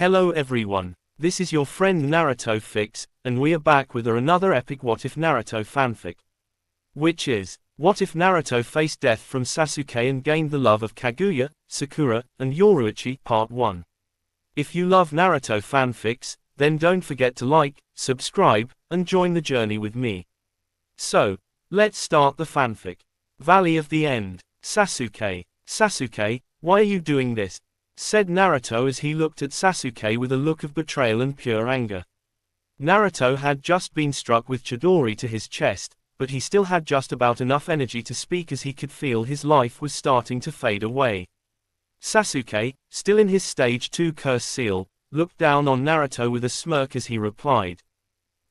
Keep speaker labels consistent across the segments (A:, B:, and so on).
A: Hello everyone, this is your friend Naruto Fix, and we are back with another epic What If Naruto fanfic. Which is, what if Naruto faced death from Sasuke and gained the love of Kaguya, Sakura, and Yoruichi, Part 1. If you love Naruto fanfics, then don't forget to like, subscribe, and join the journey with me. So, let's start the fanfic. Valley of the End. Sasuke. Sasuke, why are you doing this? Said Naruto as he looked at Sasuke with a look of betrayal and pure anger. Naruto had just been struck with Chidori to his chest, but he still had just about enough energy to speak as he could feel his life was starting to fade away. Sasuke, still in his stage 2 curse seal, looked down on Naruto with a smirk as he replied.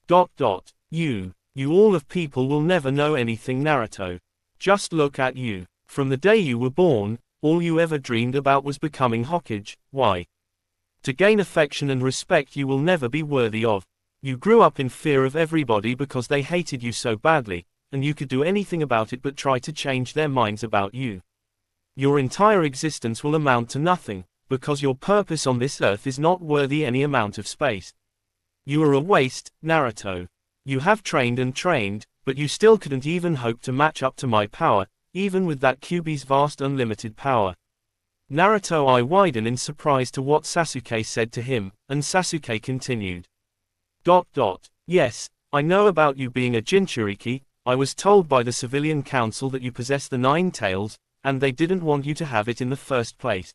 A: You all of people will never know anything, Naruto. Just look at you. From the day you were born, all you ever dreamed about was becoming Hokage. Why? To gain affection and respect you will never be worthy of. You grew up in fear of everybody because they hated you so badly, and you could do anything about it but try to change their minds about you. Your entire existence will amount to nothing, because your purpose on this earth is not worthy any amount of space. You are a waste, Naruto. You have trained and trained, but you still couldn't even hope to match up to my power, even with that Kyuubi's vast unlimited power. Naruto's eye widened in surprise to what Sasuke said to him, and Sasuke continued. Yes, I know about you being a Jinchuriki. I was told by the civilian council that you possess the 9 tails, and they didn't want you to have it in the first place.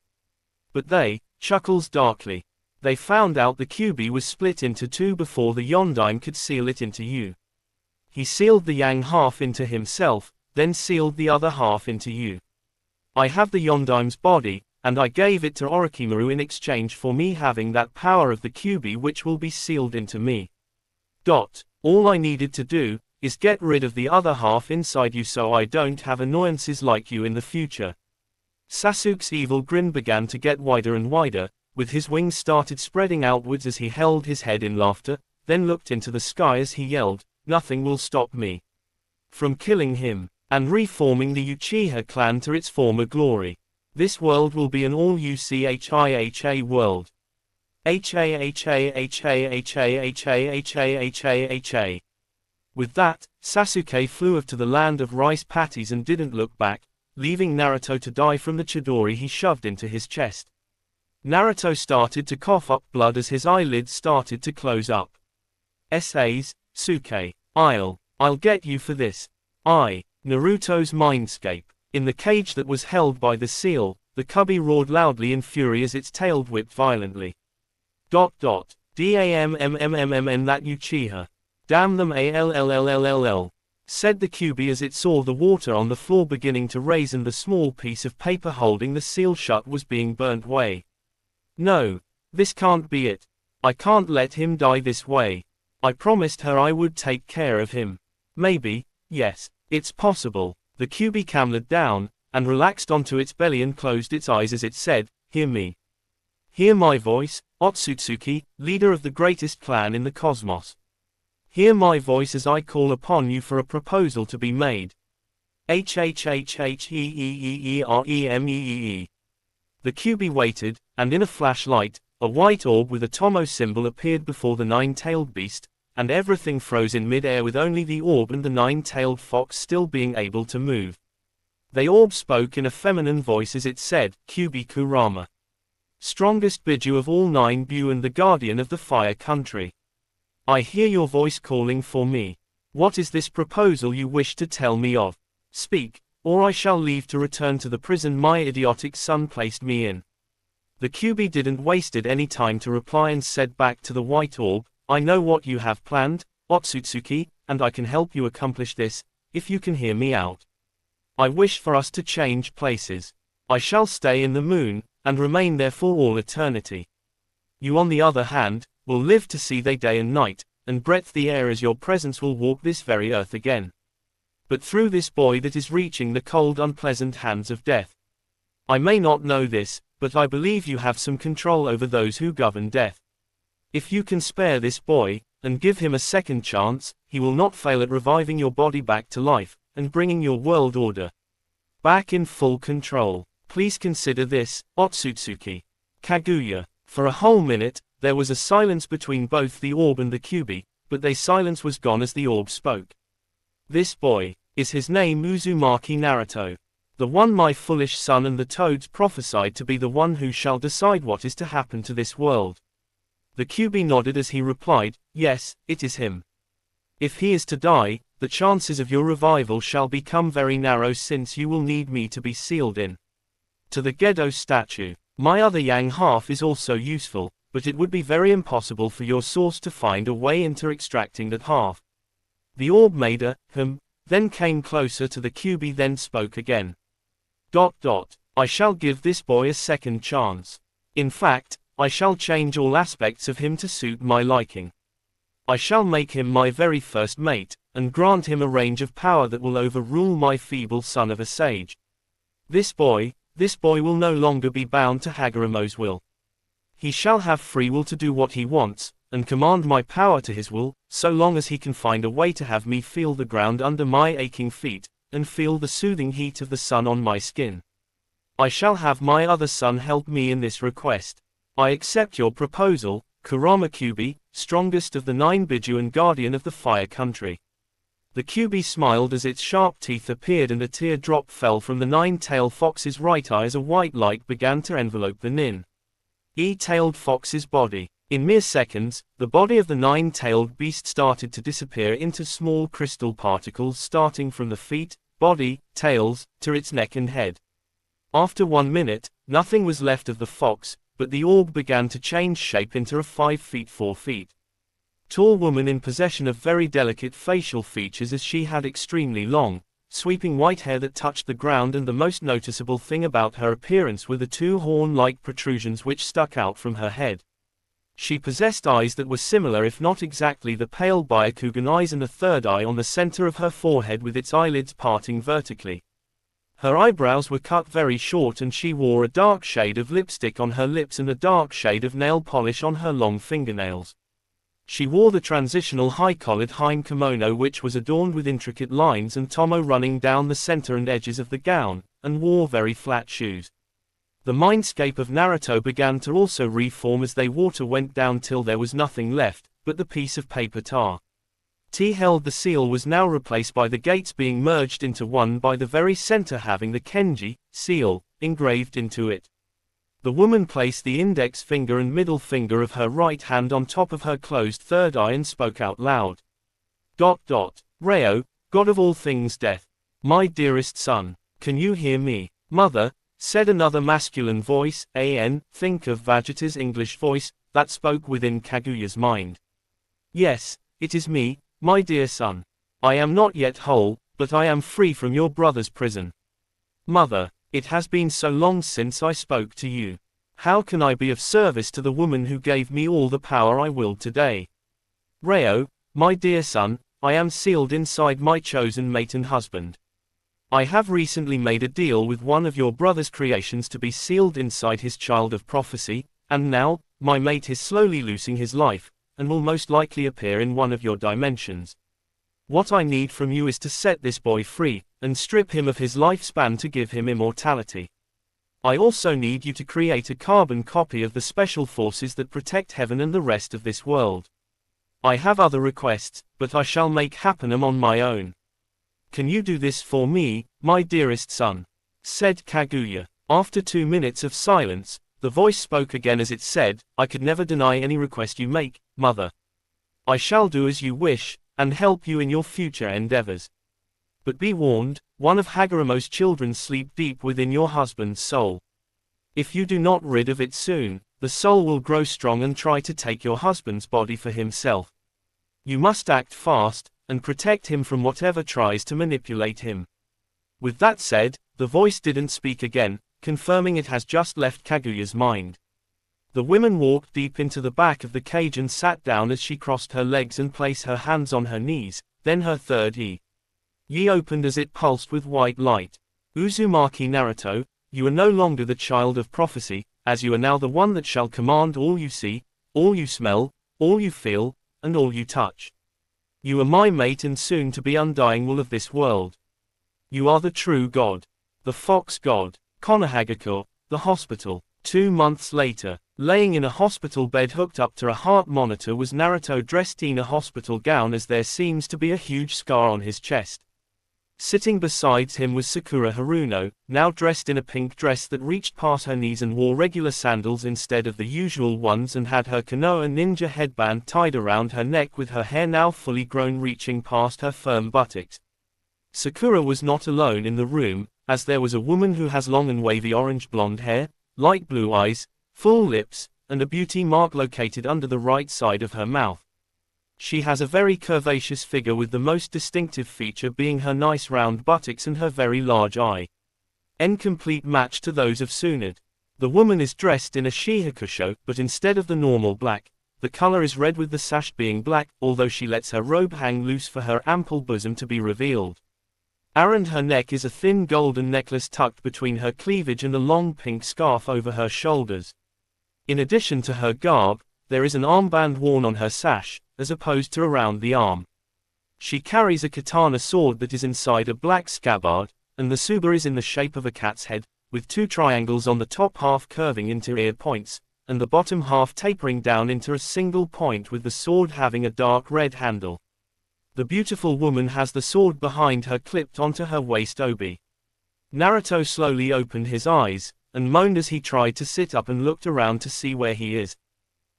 A: But they, chuckles darkly. They found out the Kyuubi was split into 2 before the Yondaime could seal it into you. He sealed the yang half into himself, then sealed the other half into you. I have the Yondaime's body, and I gave it to Orochimaru in exchange for me having that power of the Kyuubi which will be sealed into me. All I needed to do, is get rid of the other half inside you so I don't have annoyances like you in the future. Sasuke's evil grin began to get wider and wider, with his wings started spreading outwards as he held his head in laughter, then looked into the sky as he yelled, "Nothing will stop me from killing him, and reforming the Uchiha clan to its former glory. This world will be an all-Uchiha world. Ha. With that, Sasuke flew off to the land of rice patties and didn't look back, leaving Naruto to die from the Chidori he shoved into his chest. Naruto started to cough up blood as his eyelids started to close up. Suke. I'll get you for this. Naruto's mindscape. In the cage that was held by the seal, the cubby roared loudly in fury as its tail whipped violently. Dammmm that Uchiha. Damn them allll, said the Kyuubi as it saw the water on the floor beginning to raise and the small piece of paper holding the seal shut was being burnt away. No, this can't be it. I can't let him die this way. I promised her I would take care of him. Maybe, yes, it's possible. The Kyuubi calmed down, and relaxed onto its belly and closed its eyes as it said, "Hear me. Hear my voice, Otsutsuki, leader of the greatest clan in the cosmos. Hear my voice as I call upon you for a proposal to be made. Hhhheeremee." The Kyuubi waited, and in a flashlight, a white orb with a Tomo symbol appeared before the 9-tailed beast, and everything froze in mid-air with only the orb and the 9-tailed fox still being able to move. The orb spoke in a feminine voice as it said, "Kyuubi Kurama. Strongest Biju of all 9 Bu and the guardian of the fire country. I hear your voice calling for me. What is this proposal you wish to tell me of? Speak, or I shall leave to return to the prison my idiotic son placed me in." The Kyuubi didn't waste any time to reply and said back to the white orb, "I know what you have planned, Otsutsuki, and I can help you accomplish this, if you can hear me out. I wish for us to change places. I shall stay in the moon, and remain there for all eternity. You on the other hand, will live to see the day and night, and breathe the air as your presence will walk this very earth again. But through this boy that is reaching the cold unpleasant hands of death. I may not know this, but I believe you have some control over those who govern death. If you can spare this boy, and give him a second chance, he will not fail at reviving your body back to life, and bringing your world order back in full control. Please consider this, Otsutsuki. Kaguya. For a whole minute, there was a silence between both the orb and the Kyuubi, but their silence was gone as the orb spoke. This boy, is his name Uzumaki Naruto? The one my foolish son and the toads prophesied to be the one who shall decide what is to happen to this world. The Kyuubi nodded as he replied, yes, it is him. If he is to die, the chances of your revival shall become very narrow since you will need me to be sealed in. To the Gedo statue. My other yang half is also useful, but it would be very impossible for your source to find a way into extracting that half. The orb made a then came closer to the Kyuubi, then spoke again. I shall give this boy a second chance. In fact, I shall change all aspects of him to suit my liking. I shall make him my very first mate, and grant him a range of power that will overrule my feeble son of a sage. This boy will no longer be bound to Hagoromo's will. He shall have free will to do what he wants, and command my power to his will, so long as he can find a way to have me feel the ground under my aching feet, and feel the soothing heat of the sun on my skin. I shall have my other son help me in this request. I accept your proposal, Kurama Kyuubi, strongest of the 9 Biju and guardian of the fire country. The Kyuubi smiled as its sharp teeth appeared and a teardrop fell from the 9-tailed fox's right eye as a white light began to envelope the nin-tailed fox's body. In mere seconds, the body of the 9-tailed beast started to disappear into small crystal particles starting from the feet, body, tails, to its neck and head. After 1 minute, nothing was left of the fox, but the orb began to change shape into a 5 feet 4 feet tall woman in possession of very delicate facial features, as she had extremely long, sweeping white hair that touched the ground, and the most noticeable thing about her appearance were the 2 horn-like protrusions which stuck out from her head. She possessed eyes that were similar if not exactly the pale Byakugan eyes, and a third eye on the center of her forehead with its eyelids parting vertically. Her eyebrows were cut very short and she wore a dark shade of lipstick on her lips and a dark shade of nail polish on her long fingernails. She wore the transitional high-collared hime kimono which was adorned with intricate lines and tomo running down the center and edges of the gown, and wore very flat shoes. The mindscape of Naruto began to also reform as the water went down till there was nothing left, but the piece of paper tar. T held the seal was now replaced by the gates being merged into one by the very center having the Kenji seal engraved into it. The woman placed the index finger and middle finger of her right hand on top of her closed third eye and spoke out loud. Reo, God of all things death. My dearest son, can you hear me? Mother, said another masculine voice, think of Vegeta's English voice, that spoke within Kaguya's mind. Yes, it is me, my dear son. I am not yet whole, but I am free from your brother's prison. Mother, it has been so long since I spoke to you. How can I be of service to the woman who gave me all the power I will today? Reo, my dear son, I am sealed inside my chosen mate and husband. I have recently made a deal with one of your brother's creations to be sealed inside his child of prophecy, and now, my mate is slowly losing his life, and will most likely appear in one of your dimensions. What I need from you is to set this boy free, and strip him of his lifespan to give him immortality. I also need you to create a carbon copy of the special forces that protect heaven and the rest of this world. I have other requests, but I shall make happen them on my own. Can you do this for me, my dearest son? Said Kaguya. After 2 minutes of silence, the voice spoke again as it said, I could never deny any request you make, mother. I shall do as you wish, and help you in your future endeavors. But be warned, one of Hagoromo's children sleep deep within your husband's soul. If you do not rid of it soon, the soul will grow strong and try to take your husband's body for himself. You must act fast, and protect him from whatever tries to manipulate him. With that said, the voice didn't speak again, confirming it has just left Kaguya's mind. The woman walked deep into the back of the cage and sat down as she crossed her legs and placed her hands on her knees, then her third eye opened as it pulsed with white light. Uzumaki Naruto, you are no longer the child of prophecy, as you are now the one that shall command all you see, all you smell, all you feel, and all you touch. You are my mate and soon to be undying will of this world. You are the true God. The Fox God. Konohagakure, the hospital. 2 months later. Laying in a hospital bed hooked up to a heart monitor was Naruto, dressed in a hospital gown, as there seems to be a huge scar on his chest. Sitting beside him was Sakura Haruno, now dressed in a pink dress that reached past her knees and wore regular sandals instead of the usual ones, and had her Konoha ninja headband tied around her neck, with her hair now fully grown reaching past her firm buttocks. Sakura was not alone in the room, as there was a woman who has long and wavy orange blonde hair, light blue eyes, full lips, and a beauty mark located under the right side of her mouth. She has a very curvaceous figure, with the most distinctive feature being her nice round buttocks and her very large eye. En complete match to those of Shunned. The woman is dressed in a shihakusho, but instead of the normal black, the color is red, with the sash being black, although she lets her robe hang loose for her ample bosom to be revealed. Around her neck is a thin golden necklace tucked between her cleavage and a long pink scarf over her shoulders. In addition to her garb, there is an armband worn on her sash, as opposed to around the arm. She carries a katana sword that is inside a black scabbard, and the tsuba is in the shape of a cat's head, with two triangles on the top half curving into ear points, and the bottom half tapering down into a single point, with the sword having a dark red handle. The beautiful woman has the sword behind her clipped onto her waist obi. Naruto slowly opened his eyes, and moaned as he tried to sit up and looked around to see where he is.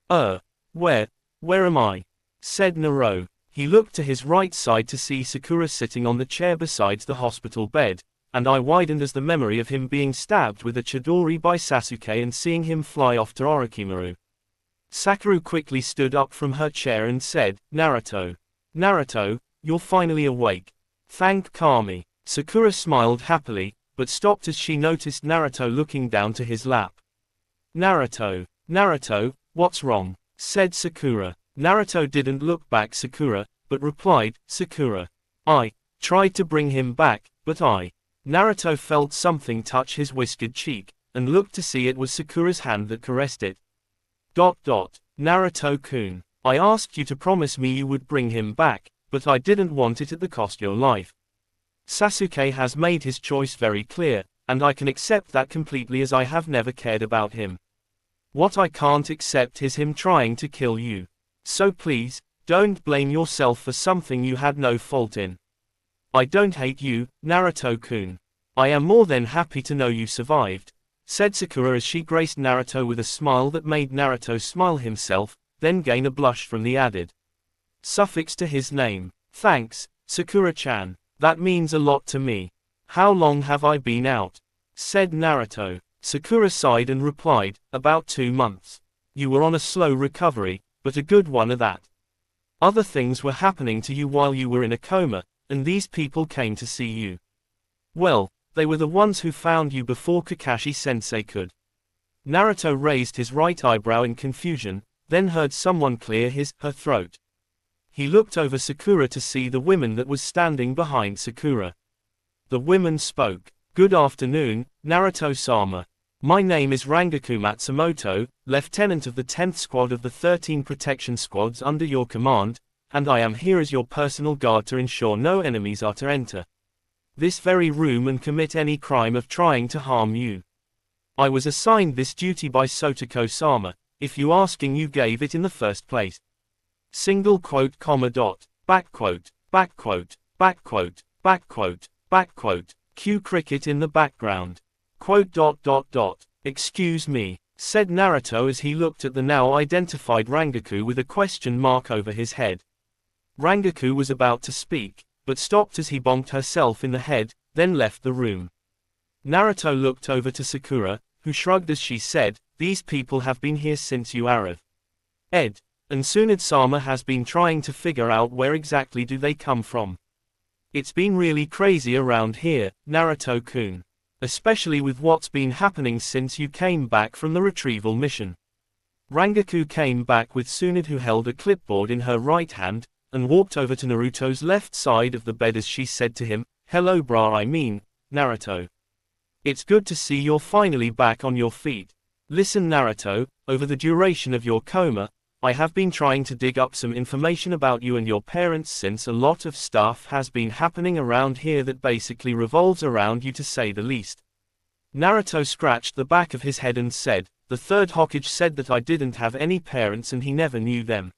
A: Where am I?" said Naruto. He looked to his right side to see Sakura sitting on the chair beside the hospital bed, and eye widened as the memory of him being stabbed with a chidori by Sasuke and seeing him fly off to Orochimaru. Sakura quickly stood up from her chair and said, Naruto, you're finally awake. Thank Kami." Sakura smiled happily, but stopped as she noticed Naruto looking down to his lap. Naruto, what's wrong?" said Sakura. Naruto didn't look back Sakura, but replied, "Sakura. I tried to bring him back, but Naruto felt something touch his whiskered cheek, and looked to see it was Sakura's hand that caressed it. Naruto-kun, I asked you to promise me you would bring him back, but I didn't want it at the cost of your life. Sasuke has made his choice very clear, and I can accept that completely, as I have never cared about him. What I can't accept is him trying to kill you. So please, don't blame yourself for something you had no fault in. I don't hate you, Naruto-kun. I am more than happy to know you survived," said Sakura as she graced Naruto with a smile that made Naruto smile himself, then gain a blush from the added suffix to his name. "Thanks, Sakura-chan. That means a lot to me. How long have I been out?" said Naruto. Sakura sighed and replied, "About 2 months. You were on a slow recovery, but a good one at that. Other things were happening to you while you were in a coma, and these people came to see you. Well, they were the ones who found you before Kakashi-sensei could." Naruto raised his right eyebrow in confusion, then heard someone clear her throat. He looked over Sakura to see the woman that was standing behind Sakura. The woman spoke. "Good afternoon, Naruto-sama. My name is Rangaku Matsumoto, Lieutenant of the 10th Squad of the 13 Protection Squads under your command, and I am here as your personal guard to ensure no enemies are to enter this very room and commit any crime of trying to harm you. I was assigned this duty by Sotoko-sama, if you asking you gave it in the first place. Single quote, comma dot, back quote, back quote, back quote, back quote, back quote, cue cricket in the background. Quote dot dot dot. Excuse me, said Naruto as he looked at the now identified Rangaku with a question mark over his head. Rangaku was about to speak, but stopped as he bonked herself in the head, then left the room. Naruto looked over to Sakura, who shrugged as she said, "These people have been here since you arrived. Ed. And Tsunade-sama has been trying to figure out where exactly do they come from. It's been really crazy around here, Naruto-kun. Especially with what's been happening since you came back from the retrieval mission." Rangaku came back with Tsunade, who held a clipboard in her right hand, and walked over to Naruto's left side of the bed as she said to him, "Hello Naruto. It's good to see you're finally back on your feet. Listen Naruto, over the duration of your coma, I have been trying to dig up some information about you and your parents, since a lot of stuff has been happening around here that basically revolves around you, to say the least. Naruto scratched the back of his head and said, "The third Hokage said that I didn't have any parents and he never knew them."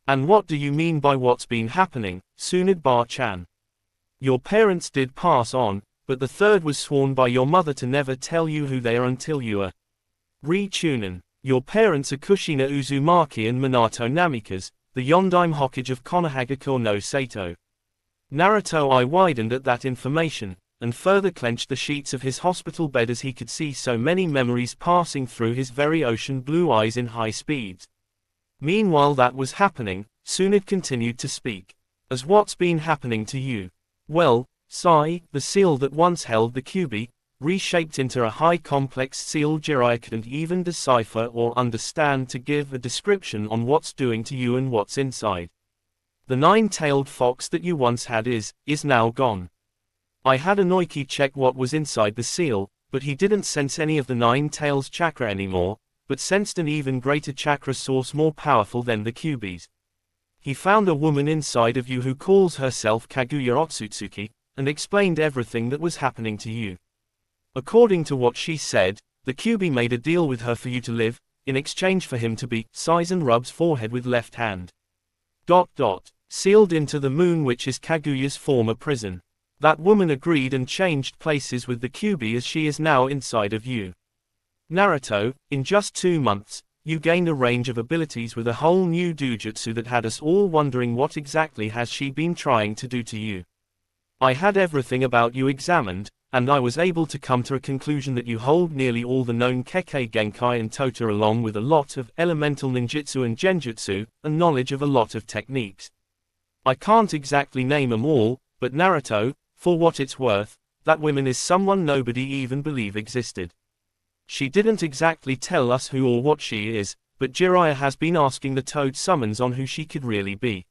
A: "And what do you mean by what's been happening, Shunned Bar-chan?" "Your parents did pass on, but the third was sworn by your mother to never tell you who they are until you are re-tunen. Your parents are Kushina Uzumaki and Minato Namikaze, the Yondaime Hokage of Konohagakure no Sato." Naruto's eye widened at that information, and further clenched the sheets of his hospital bed as he could see so many memories passing through his very ocean blue eyes in high speeds. Meanwhile that was happening, Shunned continued to speak. "As what's been happening to you? Well, Sai, the seal that once held the Kyuubi, reshaped into a high complex seal Jiraiya couldn't even decipher or understand to give a description on what's doing to you and what's inside. The nine-tailed fox that you once had is now gone. I had Inoiki check what was inside the seal, but he didn't sense any of the nine tails chakra anymore, but sensed an even greater chakra source more powerful than the Kyuubi's. He found a woman inside of you who calls herself Kaguya Otsutsuki, and explained everything that was happening to you. According to what she said, the Kyuubi made a deal with her for you to live, in exchange for him to be sighs and rubs forehead with left hand. Sealed into the moon, which is Kaguya's former prison. That woman agreed and changed places with the Kyuubi as she is now inside of you. Naruto, in just 2 months, you gained a range of abilities with a whole new dojutsu that had us all wondering what exactly has she been trying to do to you. I had everything about you examined, and I was able to come to a conclusion that you hold nearly all the known Kekkei Genkai and Tota along with a lot of elemental ninjutsu and genjutsu, and knowledge of a lot of techniques. I can't exactly name them all, but Naruto, for what it's worth, that woman is someone nobody even believe existed. She didn't exactly tell us who or what she is, but Jiraiya has been asking the Toad summons on who she could really be.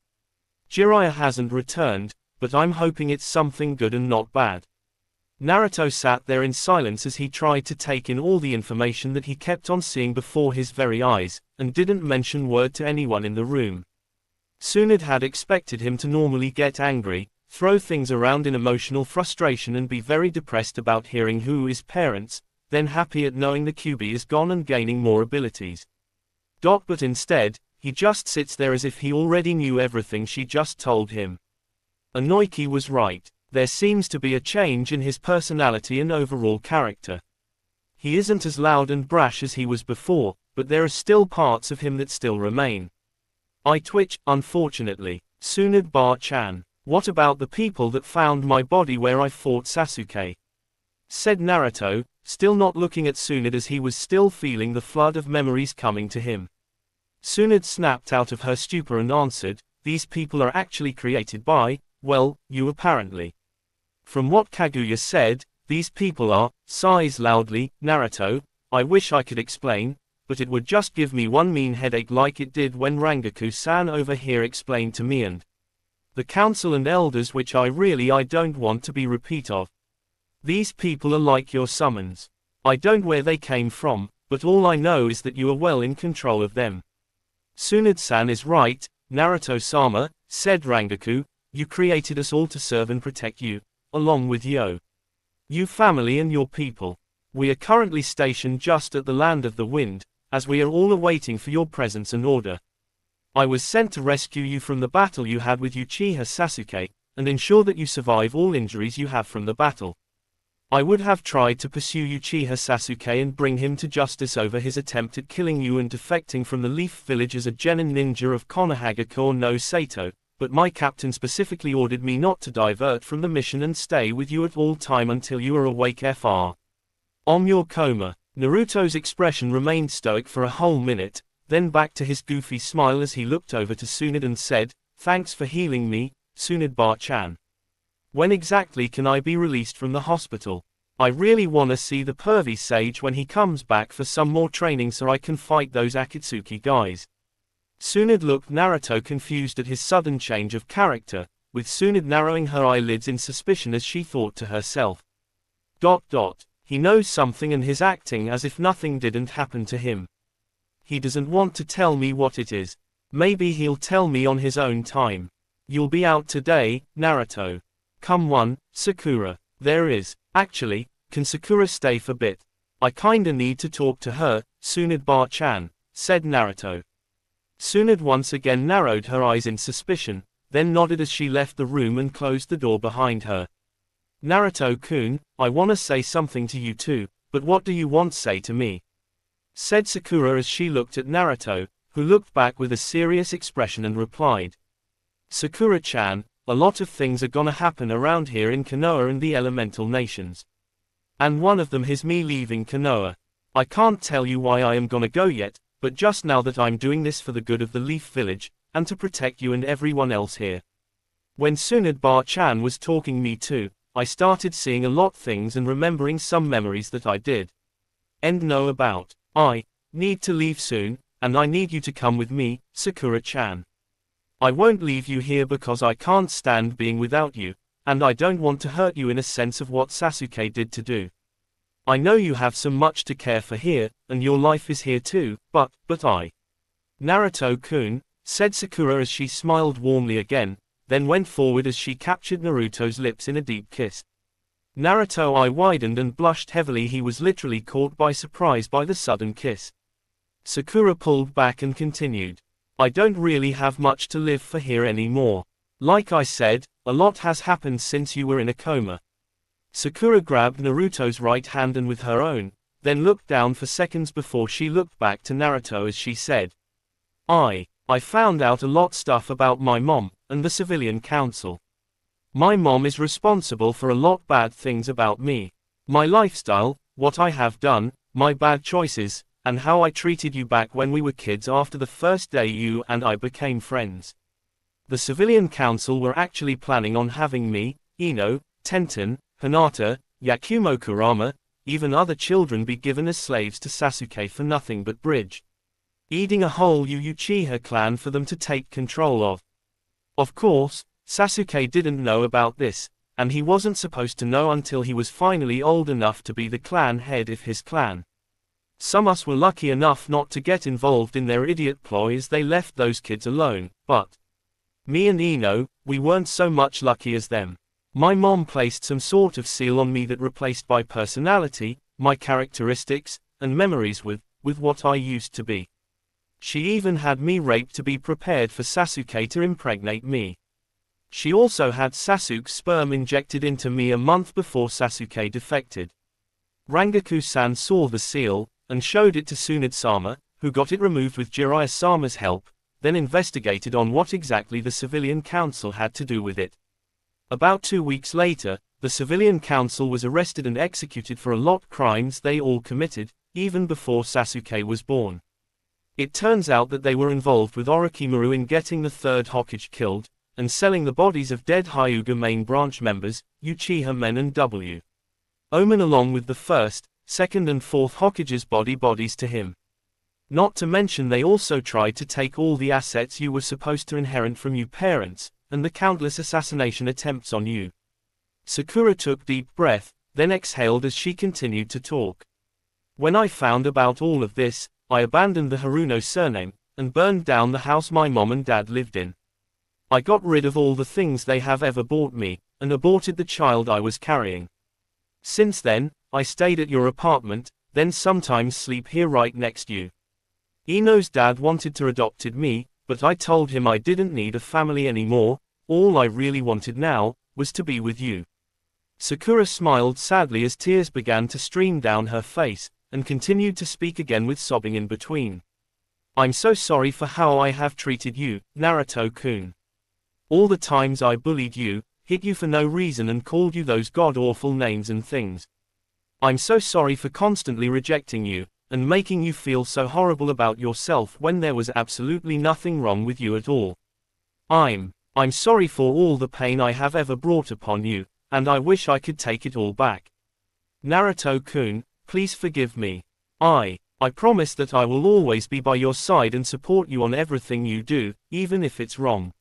A: Jiraiya hasn't returned, but I'm hoping it's something good and not bad." Naruto sat there in silence as he tried to take in all the information that he kept on seeing before his very eyes, and didn't mention word to anyone in the room. Shunned had expected him to normally get angry, throw things around in emotional frustration and be very depressed about hearing who his parents, then happy at knowing the Kyuubi is gone and gaining more abilities. But instead, he just sits there as if he already knew everything she just told him. Inoiki was right. There seems to be a change in his personality and overall character. He isn't as loud and brash as he was before, but there are still parts of him that still remain. I twitch, unfortunately. Shunned Bar-chan. What about the people that found my body where I fought Sasuke? Said Naruto, still not looking at Shunned as he was still feeling the flood of memories coming to him. Shunned snapped out of her stupor and answered, "These people are actually created by, well, you apparently. From what Kaguya said, these people are," sighs loudly, "Naruto, I wish I could explain, but it would just give me one mean headache like it did when Rangaku-san over here explained to me and the council and elders, which I don't want to be repeat of. These people are like your summons. I don't know where they came from, but all I know is that you are well in control of them." "Shunned-san is right, Naruto-sama," said Rangaku, "you created us all to serve and protect you, along with you family and your people. We are currently stationed just at the Land of the Wind, as we are all awaiting for your presence and order. I was sent to rescue you from the battle you had with Uchiha Sasuke, and ensure that you survive all injuries you have from the battle. I would have tried to pursue Uchiha Sasuke and bring him to justice over his attempt at killing you and defecting from the Leaf Village as a genin ninja of Konohagakure no Sato, but my captain specifically ordered me not to divert from the mission and stay with you at all time until you are awake fr. Om your coma." Naruto's expression remained stoic for a whole minute, then back to his goofy smile as he looked over to Shunned and said, "Thanks for healing me, Shunned Bar-chan. When exactly can I be released from the hospital? I really wanna see the pervy sage when he comes back for some more training so I can fight those Akatsuki guys." Shunned looked Naruto confused at his sudden change of character, with Shunned narrowing her eyelids in suspicion as she thought to herself. He knows something and is acting as if nothing didn't happen to him. He doesn't want to tell me what it is. Maybe he'll tell me on his own time. You'll be out today, Naruto. Come on, Sakura. There is, actually, Can Sakura stay for bit? I kinda need to talk to her, Tsunade Bar-chan, said Naruto. Tsunade once again narrowed her eyes in suspicion, then nodded as she left the room and closed the door behind her. Naruto-kun, I wanna say something to you too, but what do you want say to me? Said Sakura as she looked at Naruto, who looked back with a serious expression and replied. Sakura-chan, a lot of things are gonna happen around here in Konoha and the elemental nations. And one of them is me leaving Konoha. I can't tell you why I am gonna go yet, but just know that I'm doing this for the good of the Leaf Village, and to protect you and everyone else here. When Tsunade Bar-chan was talking me too, I started seeing a lot things and remembering some memories that I did. And know about. I need to leave soon, and I need you to come with me, Sakura-chan. I won't leave you here because I can't stand being without you, and I don't want to hurt you in a sense of what Sasuke did to do. I know you have so much to care for here, and your life is here too, but I. Naruto-kun, said Sakura as she smiled warmly again, then went forward as she captured Naruto's lips in a deep kiss. Naruto's eye widened and blushed heavily. He was literally caught by surprise by the sudden kiss. Sakura pulled back and continued. I don't really have much to live for here anymore. Like I said, a lot has happened since you were in a coma. Sakura grabbed Naruto's right hand and with her own, then looked down for seconds before she looked back to Naruto as she said. I found out a lot stuff about my mom, and the civilian council. My mom is responsible for a lot bad things about me. My lifestyle, what I have done, my bad choices, and how I treated you back when we were kids after the first day you and I became friends. The civilian council were actually planning on having me, Ino, Tenten, Hinata, Yakumo Kurama, even other children be given as slaves to Sasuke for nothing but bridge. Eating a whole Uchiha clan for them to take control of. Of course, Sasuke didn't know about this, and he wasn't supposed to know until he was finally old enough to be the clan head of his clan. Some us were lucky enough not to get involved in their idiot ploy as they left those kids alone, but me and Ino, we weren't so much lucky as them. My mom placed some sort of seal on me that replaced my personality, my characteristics, and memories with what I used to be. She even had me raped to be prepared for Sasuke to impregnate me. She also had Sasuke's sperm injected into me a month before Sasuke defected. Rangaku-san saw the seal, and showed it to Tsunade-sama, who got it removed with Jiraiya-sama's help, then investigated on what exactly the civilian council had to do with it. About 2 weeks later, the civilian council was arrested and executed for a lot crimes they all committed, even before Sasuke was born. It turns out that they were involved with Orochimaru in getting the third Hokage killed, and selling the bodies of dead Hyuga main branch members, Uchiha men and W. Omen along with the first, second and fourth Hokage's bodies to him. Not to mention they also tried to take all the assets you were supposed to inherit from you parents, and the countless assassination attempts on you. Sakura took deep breath, then exhaled as she continued to talk. When I found about all of this, I abandoned the Haruno surname, and burned down the house my mom and dad lived in. I got rid of all the things they have ever bought me, and aborted the child I was carrying. Since then, I stayed at your apartment, then sometimes sleep here right next to you. Ino's dad wanted to adopted me, but I told him I didn't need a family anymore, all I really wanted now, was to be with you. Sakura smiled sadly as tears began to stream down her face, and continued to speak again with sobbing in between. I'm so sorry for how I have treated you, Naruto-kun. All the times I bullied you, hit you for no reason and called you those god-awful names and things. I'm so sorry for constantly rejecting you, and making you feel so horrible about yourself when there was absolutely nothing wrong with you at all. I'm sorry for all the pain I have ever brought upon you, and I wish I could take it all back. Naruto-kun, please forgive me. I promise that I will always be by your side and support you on everything you do, even if it's wrong.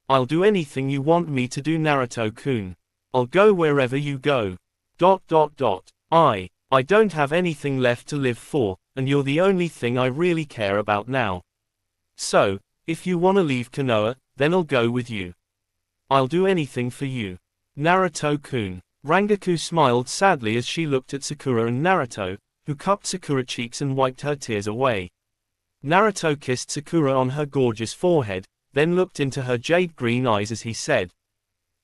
A: I'll do anything you want me to do, Naruto-kun. I'll go wherever you go. I don't have anything left to live for, and you're the only thing I really care about now. So, if you wanna leave Konoha, then I'll go with you. I'll do anything for you. Naruto-kun. Rangaku smiled sadly as she looked at Sakura and Naruto, who cupped Sakura's cheeks and wiped her tears away. Naruto kissed Sakura on her gorgeous forehead, then looked into her jade-green eyes as he said,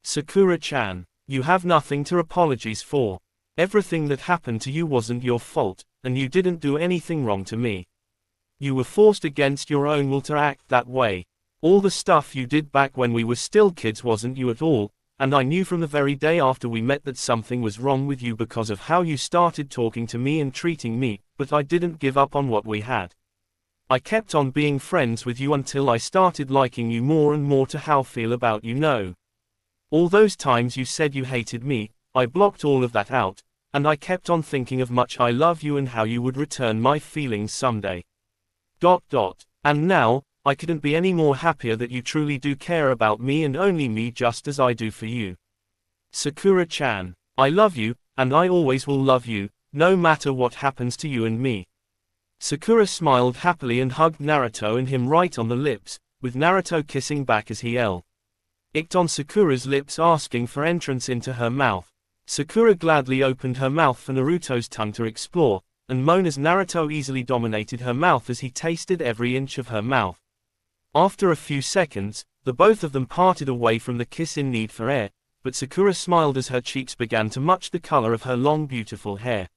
A: "Sakura-chan, you have nothing to apologize for. Everything that happened to you wasn't your fault, and you didn't do anything wrong to me. You were forced against your own will to act that way. All the stuff you did back when we were still kids wasn't you at all, and I knew from the very day after we met that something was wrong with you because of how you started talking to me and treating me, but I didn't give up on what we had. I kept on being friends with you until I started liking you more and more to how I feel about you know. All those times you said you hated me, I blocked all of that out, and I kept on thinking of much I love you and how you would return my feelings someday. And now, I couldn't be any more happier that you truly do care about me and only me just as I do for you. Sakura-chan, I love you, and I always will love you, no matter what happens to you and me." Sakura smiled happily and hugged Naruto and him right on the lips, with Naruto kissing back as he licked on Sakura's lips asking for entrance into her mouth. Sakura gladly opened her mouth for Naruto's tongue to explore, and moaned as Naruto easily dominated her mouth as he tasted every inch of her mouth. After a few seconds, the both of them parted away from the kiss in need for air, but Sakura smiled as her cheeks began to match the color of her long beautiful hair.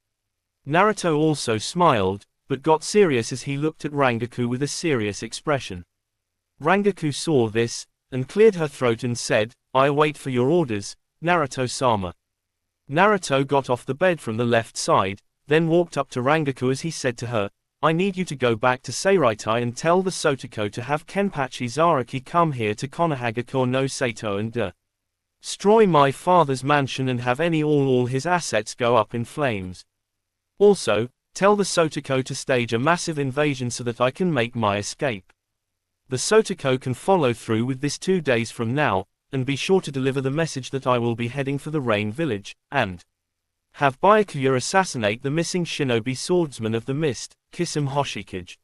A: Naruto also smiled, but got serious as he looked at Rangaku with a serious expression. Rangaku saw this, and cleared her throat and said, "I wait for your orders, Naruto-sama." Naruto got off the bed from the left side, then walked up to Rangaku as he said to her, "I need you to go back to Seiraitai and tell the Sotoko to have Kenpachi Zaraki come here to Konohagakure no Sato and destroy my father's mansion and have all his assets go up in flames. Also, tell the Sotoko to stage a massive invasion so that I can make my escape. The Sotoko can follow through with this 2 days from now, and be sure to deliver the message that I will be heading for the Rain Village, and have Byakuya assassinate the missing shinobi swordsman of the mist, Kisame Hoshikage.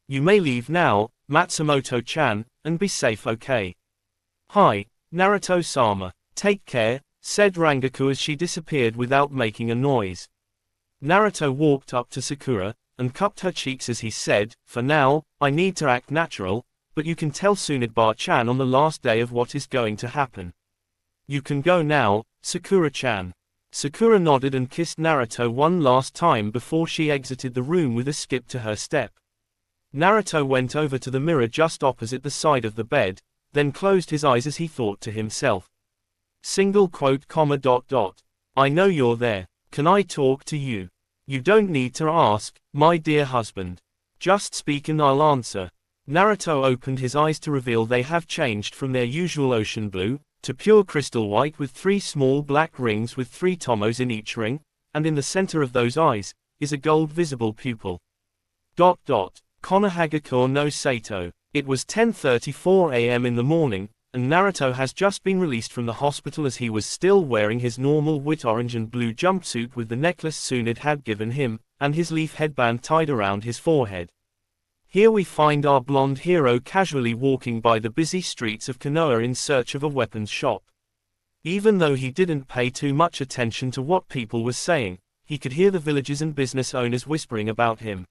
A: You may leave now, Matsumoto-chan, and be safe okay. Hi, Naruto-sama. Take care," said Rangaku as she disappeared without making a noise. Naruto walked up to Sakura, and cupped her cheeks as he said, "For now, I need to act natural, but you can tell Tsunade-chan on the last day of what is going to happen. You can go now, Sakura-chan." Sakura nodded and kissed Naruto one last time before she exited the room with a skip to her step. Naruto went over to the mirror just opposite the side of the bed, then closed his eyes as he thought to himself. "I know you're there. Can I talk to you? You don't need to ask, my dear husband. Just speak and I'll answer." Naruto opened his eyes to reveal they have changed from their usual ocean blue, to pure crystal white with 3 small black rings with 3 tomos in each ring, and in the center of those eyes, is a gold visible pupil. Konohagakure no Sato. It was 10:34 a.m. in the morning, and Naruto has just been released from the hospital as he was still wearing his normal wit orange and blue jumpsuit with the necklace Tsunade had given him, and his leaf headband tied around his forehead. Here we find our blonde hero casually walking by the busy streets of Konoha in search of a weapons shop. Even though he didn't pay too much attention to what people were saying, he could hear the villagers and business owners whispering about him.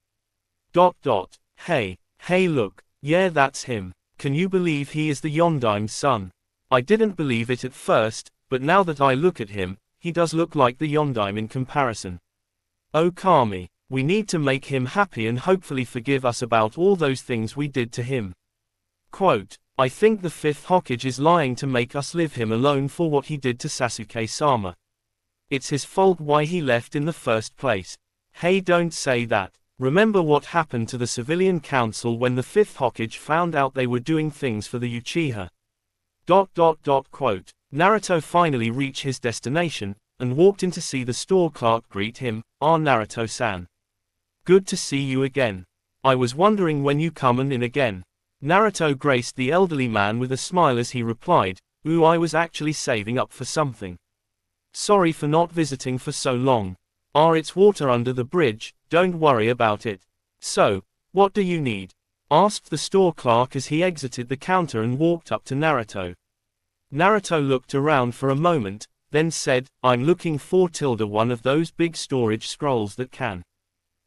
A: Hey look, yeah that's him. Can you believe he is the Yondaime son? I didn't believe it at first, but now that I look at him, he does look like the Yondaime in comparison. Oh Kami. We need to make him happy and hopefully forgive us about all those things we did to him. Quote, I think the 5th Hokage is lying to make us leave him alone for what he did to Sasuke-sama. It's his fault why he left in the first place. Hey, don't say that. Remember what happened to the civilian council when the 5th Hokage found out they were doing things for the Uchiha. Quote, Naruto finally reached his destination, and walked in to see the store clerk greet him, Naruto-san. Good to see you again. I was wondering when you coming in again. Naruto graced the elderly man with a smile as he replied, Ooh, I was actually saving up for something. Sorry for not visiting for so long. It's water under the bridge, don't worry about it. So, what do you need? Asked the store clerk as he exited the counter and walked up to Naruto. Naruto looked around for a moment, then said, I'm looking for one of those big storage scrolls that can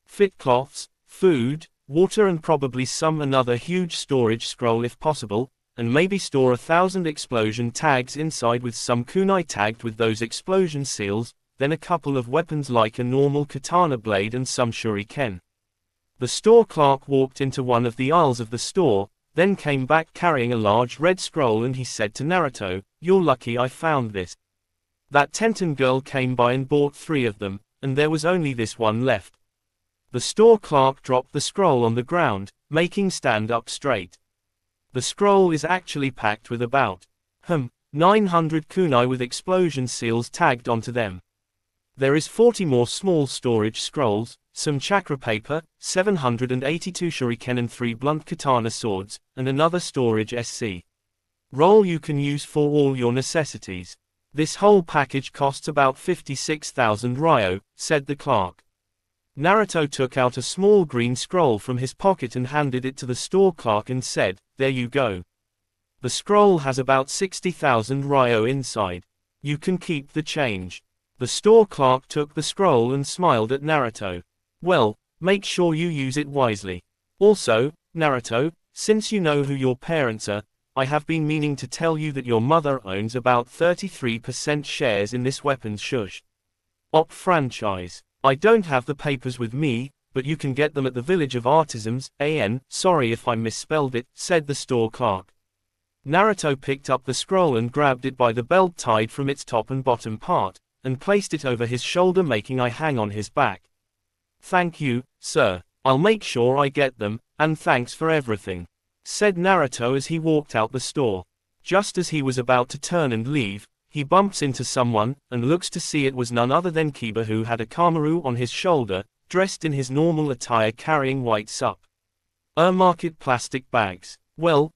A: fit cloths, food, water and probably some another huge storage scroll if possible, and maybe store 1,000 explosion tags inside with some kunai tagged with those explosion seals, then a couple of weapons like a normal katana blade and some shuriken. The store clerk walked into one of the aisles of the store, then came back carrying a large red scroll and he said to Naruto, "You're lucky I found this. That Tenten girl came by and bought 3 of them, and there was only this one left." The store clerk dropped the scroll on the ground, making stand up straight. The scroll is actually packed with about 900 kunai with explosion seals tagged onto them. There is 40 more small storage scrolls, some chakra paper, 782 shuriken and 3 blunt katana swords, and another storage SC roll you can use for all your necessities. This whole package costs about 56,000 ryo, said the clerk. Naruto took out a small green scroll from his pocket and handed it to the store clerk and said, "There you go. The scroll has about 60,000 ryo inside. You can keep the change." The store clerk took the scroll and smiled at Naruto. "Well, make sure you use it wisely. Also, Naruto, since you know who your parents are, I have been meaning to tell you that your mother owns about 33% shares in this weapons shush op franchise. I don't have the papers with me, but you can get them at the Village of Artisans, sorry if I misspelled it," said the store clerk. Naruto picked up the scroll and grabbed it by the belt tied from its top and bottom part, and placed it over his shoulder making I hang on his back. "Thank you, sir. I'll make sure I get them, and thanks for everything," said Naruto as he walked out the store. Just as he was about to turn and leave, he bumps into someone, and looks to see it was none other than Kiba who had a kamaru on his shoulder, dressed in his normal attire carrying white market plastic bags. Well,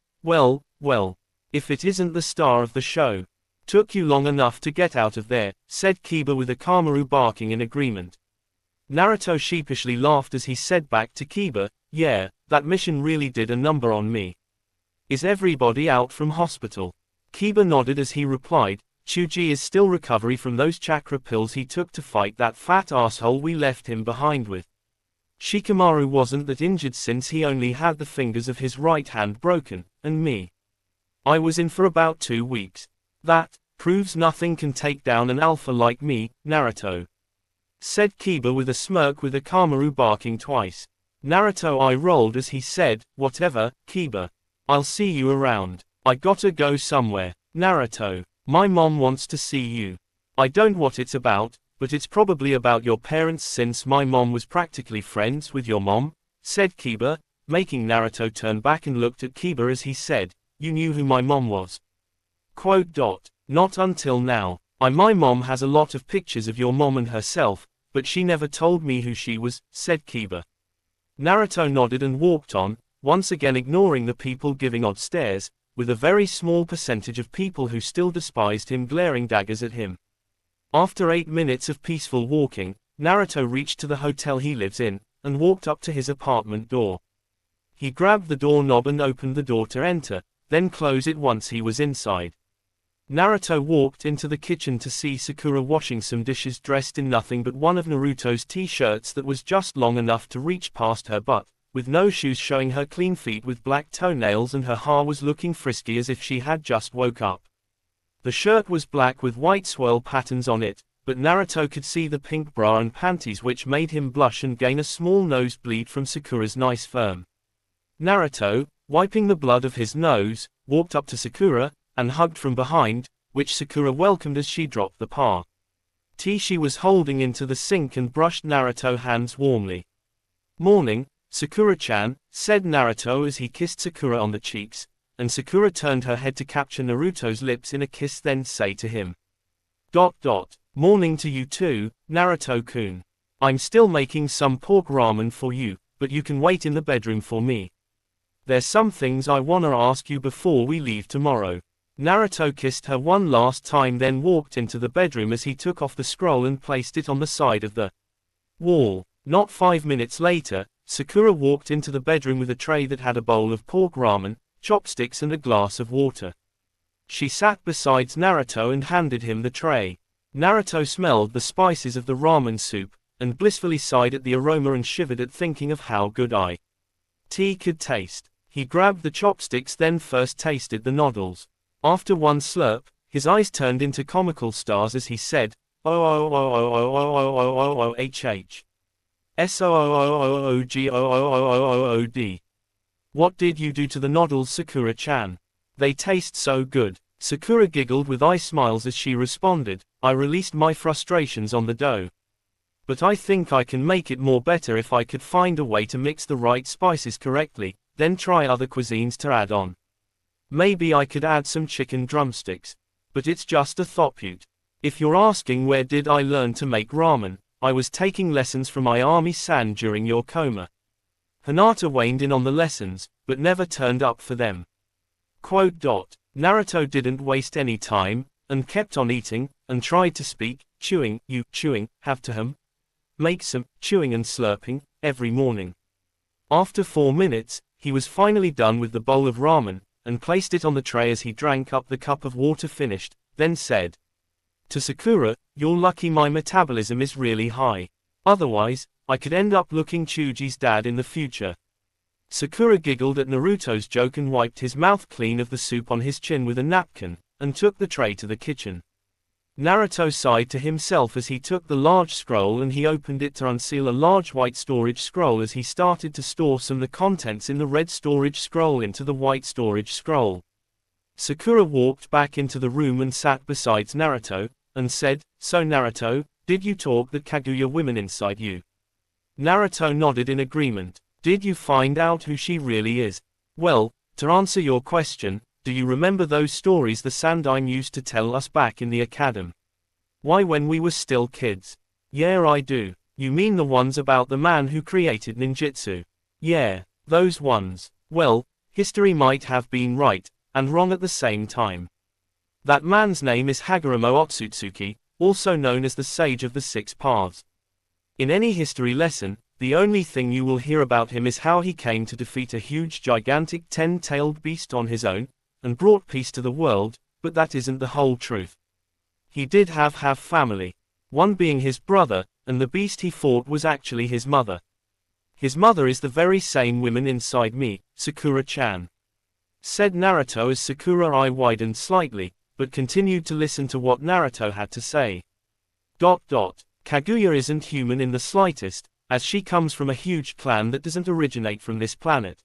A: if it isn't the star of the show. "Took you long enough to get out of there," said Kiba with a kamaru barking in agreement. Naruto sheepishly laughed as he said back to Kiba, "Yeah, that mission really did a number on me. Is everybody out from hospital?" Kiba nodded as he replied, "Chuji is still recovering from those chakra pills he took to fight that fat asshole we left him behind with. Shikamaru wasn't that injured since he only had the fingers of his right hand broken, and me. I was in for about 2 weeks. That proves nothing can take down an alpha like me, Naruto," said Kiba with a smirk with Akamaru barking twice. Naruto eye-rolled as he said, "Whatever, Kiba. I'll see you around. I gotta go somewhere." "Naruto, my mom wants to see you." "I don't know what it's about, but it's probably about your parents since my mom was practically friends with your mom," said Kiba, making Naruto turn back and looked at Kiba as he said, "You knew who my mom was?" "Not until now. My mom has a lot of pictures of your mom and herself, but she never told me who she was," said Kiba. Naruto nodded and walked on, once again ignoring the people giving odd stares, with a very small percentage of people who still despised him glaring daggers at him. After 8 minutes of peaceful walking, Naruto reached to the hotel he lives in, and walked up to his apartment door. He grabbed the doorknob and opened the door to enter, then close it once he was inside. Naruto walked into the kitchen to see Sakura washing some dishes dressed in nothing but one of Naruto's t-shirts that was just long enough to reach past her butt, with no shoes showing her clean feet with black toenails and her hair was looking frisky as if she had just woke up. The shirt was black with white swirl patterns on it, but Naruto could see the pink bra and panties which made him blush and gain a small nosebleed from Sakura's nice firm. Naruto, wiping the blood of his nose, walked up to Sakura, and hugged from behind, which Sakura welcomed as she dropped the tea she was holding into the sink and brushed Naruto's hands warmly. "Morning, Sakura-chan," said Naruto as he kissed Sakura on the cheeks, and Sakura turned her head to capture Naruto's lips in a kiss then say to him, "Morning to you too, Naruto-kun. I'm still making some pork ramen for you, but you can wait in the bedroom for me. There's some things I wanna ask you before we leave tomorrow." Naruto kissed her one last time then walked into the bedroom as he took off the scroll and placed it on the side of the wall. Not 5 minutes later, Sakura walked into the bedroom with a tray that had a bowl of pork ramen, chopsticks and a glass of water. She sat beside Naruto and handed him the tray. Naruto smelled the spices of the ramen soup, and blissfully sighed at the aroma and shivered at thinking of how good tea could taste. He grabbed the chopsticks, then first tasted the noodles. After one slurp, his eyes turned into comical stars as he said, "Oh-oh-oh-oh-oh-oh-oh-oh-oh-h-h. S-O-O-O-O-O-G-O-O-O-O-O-D. What did you do to the noodles, Sakura-chan? They taste so good." Sakura giggled with eye smiles as she responded, "I released my frustrations on the dough. But I think I can make it more better if I could find a way to mix the right spices correctly, then try other cuisines to add on. Maybe I could add some chicken drumsticks. But it's just a thought. If you're asking where did I learn to make ramen, I was taking lessons from my army-san during your coma." Hinata waned in on the lessons, but never turned up for them. Naruto didn't waste any time, and kept on eating, and tried to speak, chewing, have to make some chewing and slurping, every morning. After 4 minutes, he was finally done with the bowl of ramen, and placed it on the tray as he drank up the cup of water finished, then said to Sakura, "You're lucky my metabolism is really high. Otherwise, I could end up looking Chuji's dad in the future." Sakura giggled at Naruto's joke and wiped his mouth clean of the soup on his chin with a napkin, and took the tray to the kitchen. Naruto sighed to himself as he took the large scroll and he opened it to unseal a large white storage scroll as he started to store some of the contents in the red storage scroll into the white storage scroll. Sakura walked back into the room and sat beside Naruto, and said, "So Naruto, did you talk that Kaguya woman inside you?" Naruto nodded in agreement. "Did you find out who she really is?" "Well, to answer your question, do you remember those stories the Sandaime used to tell us back in the academy? Why, when we were still kids?" "Yeah, I do." "You mean the ones about the man who created ninjutsu?" "Yeah, those ones." "Well, history might have been right, and wrong at the same time. That man's name is Hagoromo Otsutsuki, also known as the Sage of the Six Paths. In any history lesson, the only thing you will hear about him is how he came to defeat a huge gigantic 10-tailed beast on his own, and brought peace to the world, but that isn't the whole truth. He did have family. One being his brother, and the beast he fought was actually his mother. His mother is the very same woman inside me, Sakura-chan," said Naruto as Sakura's eye widened slightly, but continued to listen to what Naruto had to say. Kaguya isn't human in the slightest, as she comes from a huge clan that doesn't originate from this planet.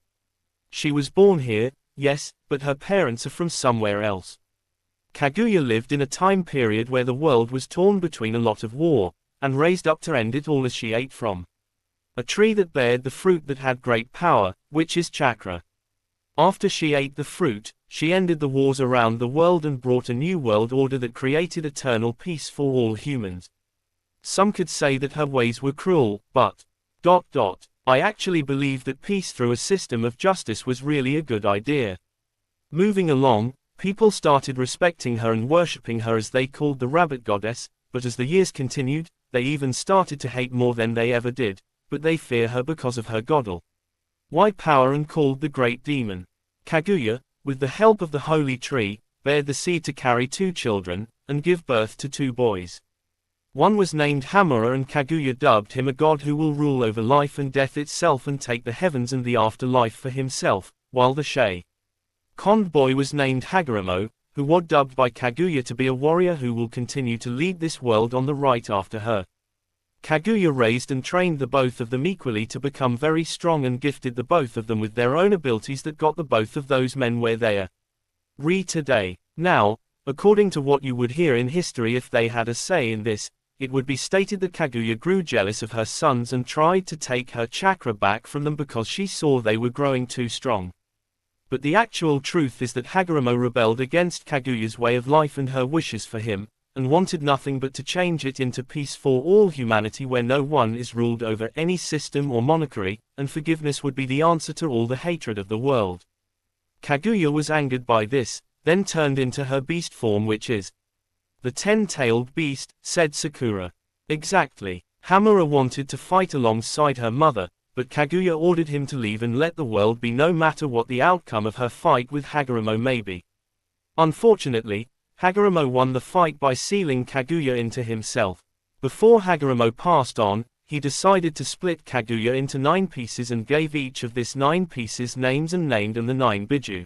A: She was born here, yes, but her parents are from somewhere else. Kaguya lived in a time period where the world was torn between a lot of war, and raised up to end it all as she ate from a tree that bared the fruit that had great power, which is chakra. After she ate the fruit, she ended the wars around the world and brought a new world order that created eternal peace for all humans. Some could say that her ways were cruel, but I actually believe that peace through a system of justice was really a good idea. Moving along, people started respecting her and worshipping her as they called the rabbit goddess, but as the years continued, they even started to hate more than they ever did, but they fear her because of her godel. Why power and called the great demon. Kaguya, with the help of the holy tree, bared the seed to carry 2 children, and give birth to 2 boys. One was named Hamura and Kaguya dubbed him a god who will rule over life and death itself and take the heavens and the afterlife for himself, while the second boy was named Hagoromo, who was dubbed by Kaguya to be a warrior who will continue to lead this world on the right after her. Kaguya raised and trained the both of them equally to become very strong and gifted the both of them with their own abilities that got the both of those men where they are today. Now, according to what you would hear in history if they had a say in this, it would be stated that Kaguya grew jealous of her sons and tried to take her chakra back from them because she saw they were growing too strong. But the actual truth is that Hagoromo rebelled against Kaguya's way of life and her wishes for him, and wanted nothing but to change it into peace for all humanity where no one is ruled over any system or monarchy, and forgiveness would be the answer to all the hatred of the world. Kaguya was angered by this, then turned into her beast form, which is the 10-tailed beast, said Sakura. Exactly. Hamura wanted to fight alongside her mother, but Kaguya ordered him to leave and let the world be no matter what the outcome of her fight with Hagoromo may be. Unfortunately, Hagoromo won the fight by sealing Kaguya into himself. Before Hagoromo passed on, he decided to split Kaguya into 9 pieces and gave each of these 9 pieces names and named them the 9 Biju.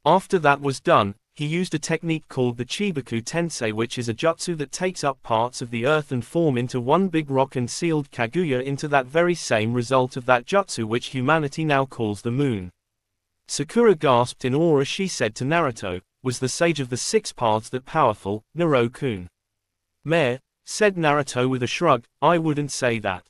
A: After that was done, he used a technique called the Chibaku Tensei, which is a jutsu that takes up parts of the earth and form into one big rock, and sealed Kaguya into that very same result of that jutsu, which humanity now calls the moon. Sakura gasped in awe as she said to Naruto, "Was the sage of the 6 paths that powerful, Naruto-kun?" "Meh," said Naruto with a shrug, "I wouldn't say that.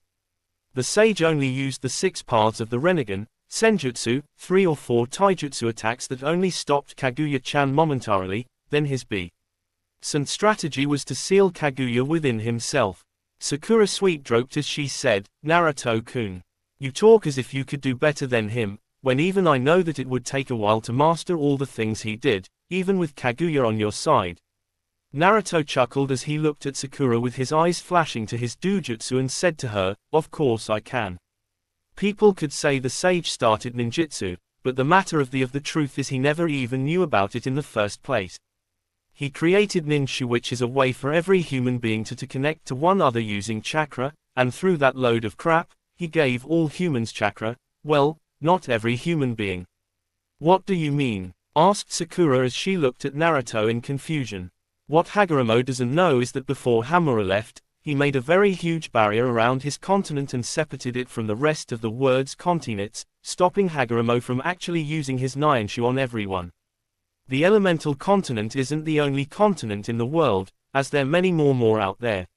A: The sage only used the 6 paths of the Renegan, Senjutsu, 3 or 4 taijutsu attacks that only stopped Kaguya-chan momentarily, then his B-cent strategy was to seal Kaguya within himself." Sakura sweet-joked as she said, "Naruto-kun, you talk as if you could do better than him, when even I know that it would take a while to master all the things he did, even with Kaguya on your side." Naruto chuckled as he looked at Sakura with his eyes flashing to his dojutsu and said to her, "Of course I can. People could say the sage started ninjutsu, but the matter of the truth is he never even knew about it in the first place. He created ninjutsu, which is a way for every human being to connect to one other using chakra, and through that load of crap, he gave all humans chakra. Well, not every human being." "What do you mean?" asked Sakura as she looked at Naruto in confusion. "What Hagoromo doesn't know is that before Hamura left, he made a very huge barrier around his continent and separated it from the rest of the world's continents, stopping Hagoromo from actually using his Nyanshu on everyone. The elemental continent isn't the only continent in the world, as there are many more out there.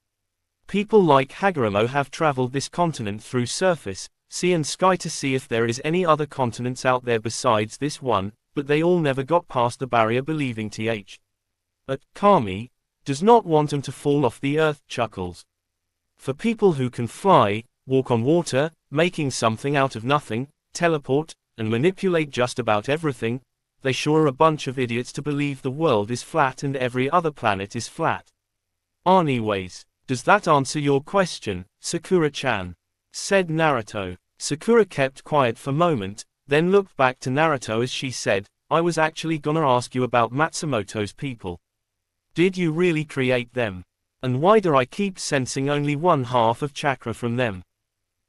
A: People like Hagoromo have traveled this continent through surface, sea and sky to see if there is any other continents out there besides this one, but they all never got past the barrier, believing Kami does not want him to fall off the earth." Chuckles. "For people who can fly, walk on water, making something out of nothing, teleport, and manipulate just about everything, they sure are a bunch of idiots to believe the world is flat and every other planet is flat." "Anyways, does that answer your question, Sakura-chan?" said Naruto. Sakura kept quiet for a moment, then looked back to Naruto as she said, "I was actually gonna ask you about Matsumoto's people. Did you really create them? And why do I keep sensing only one half of chakra from them?"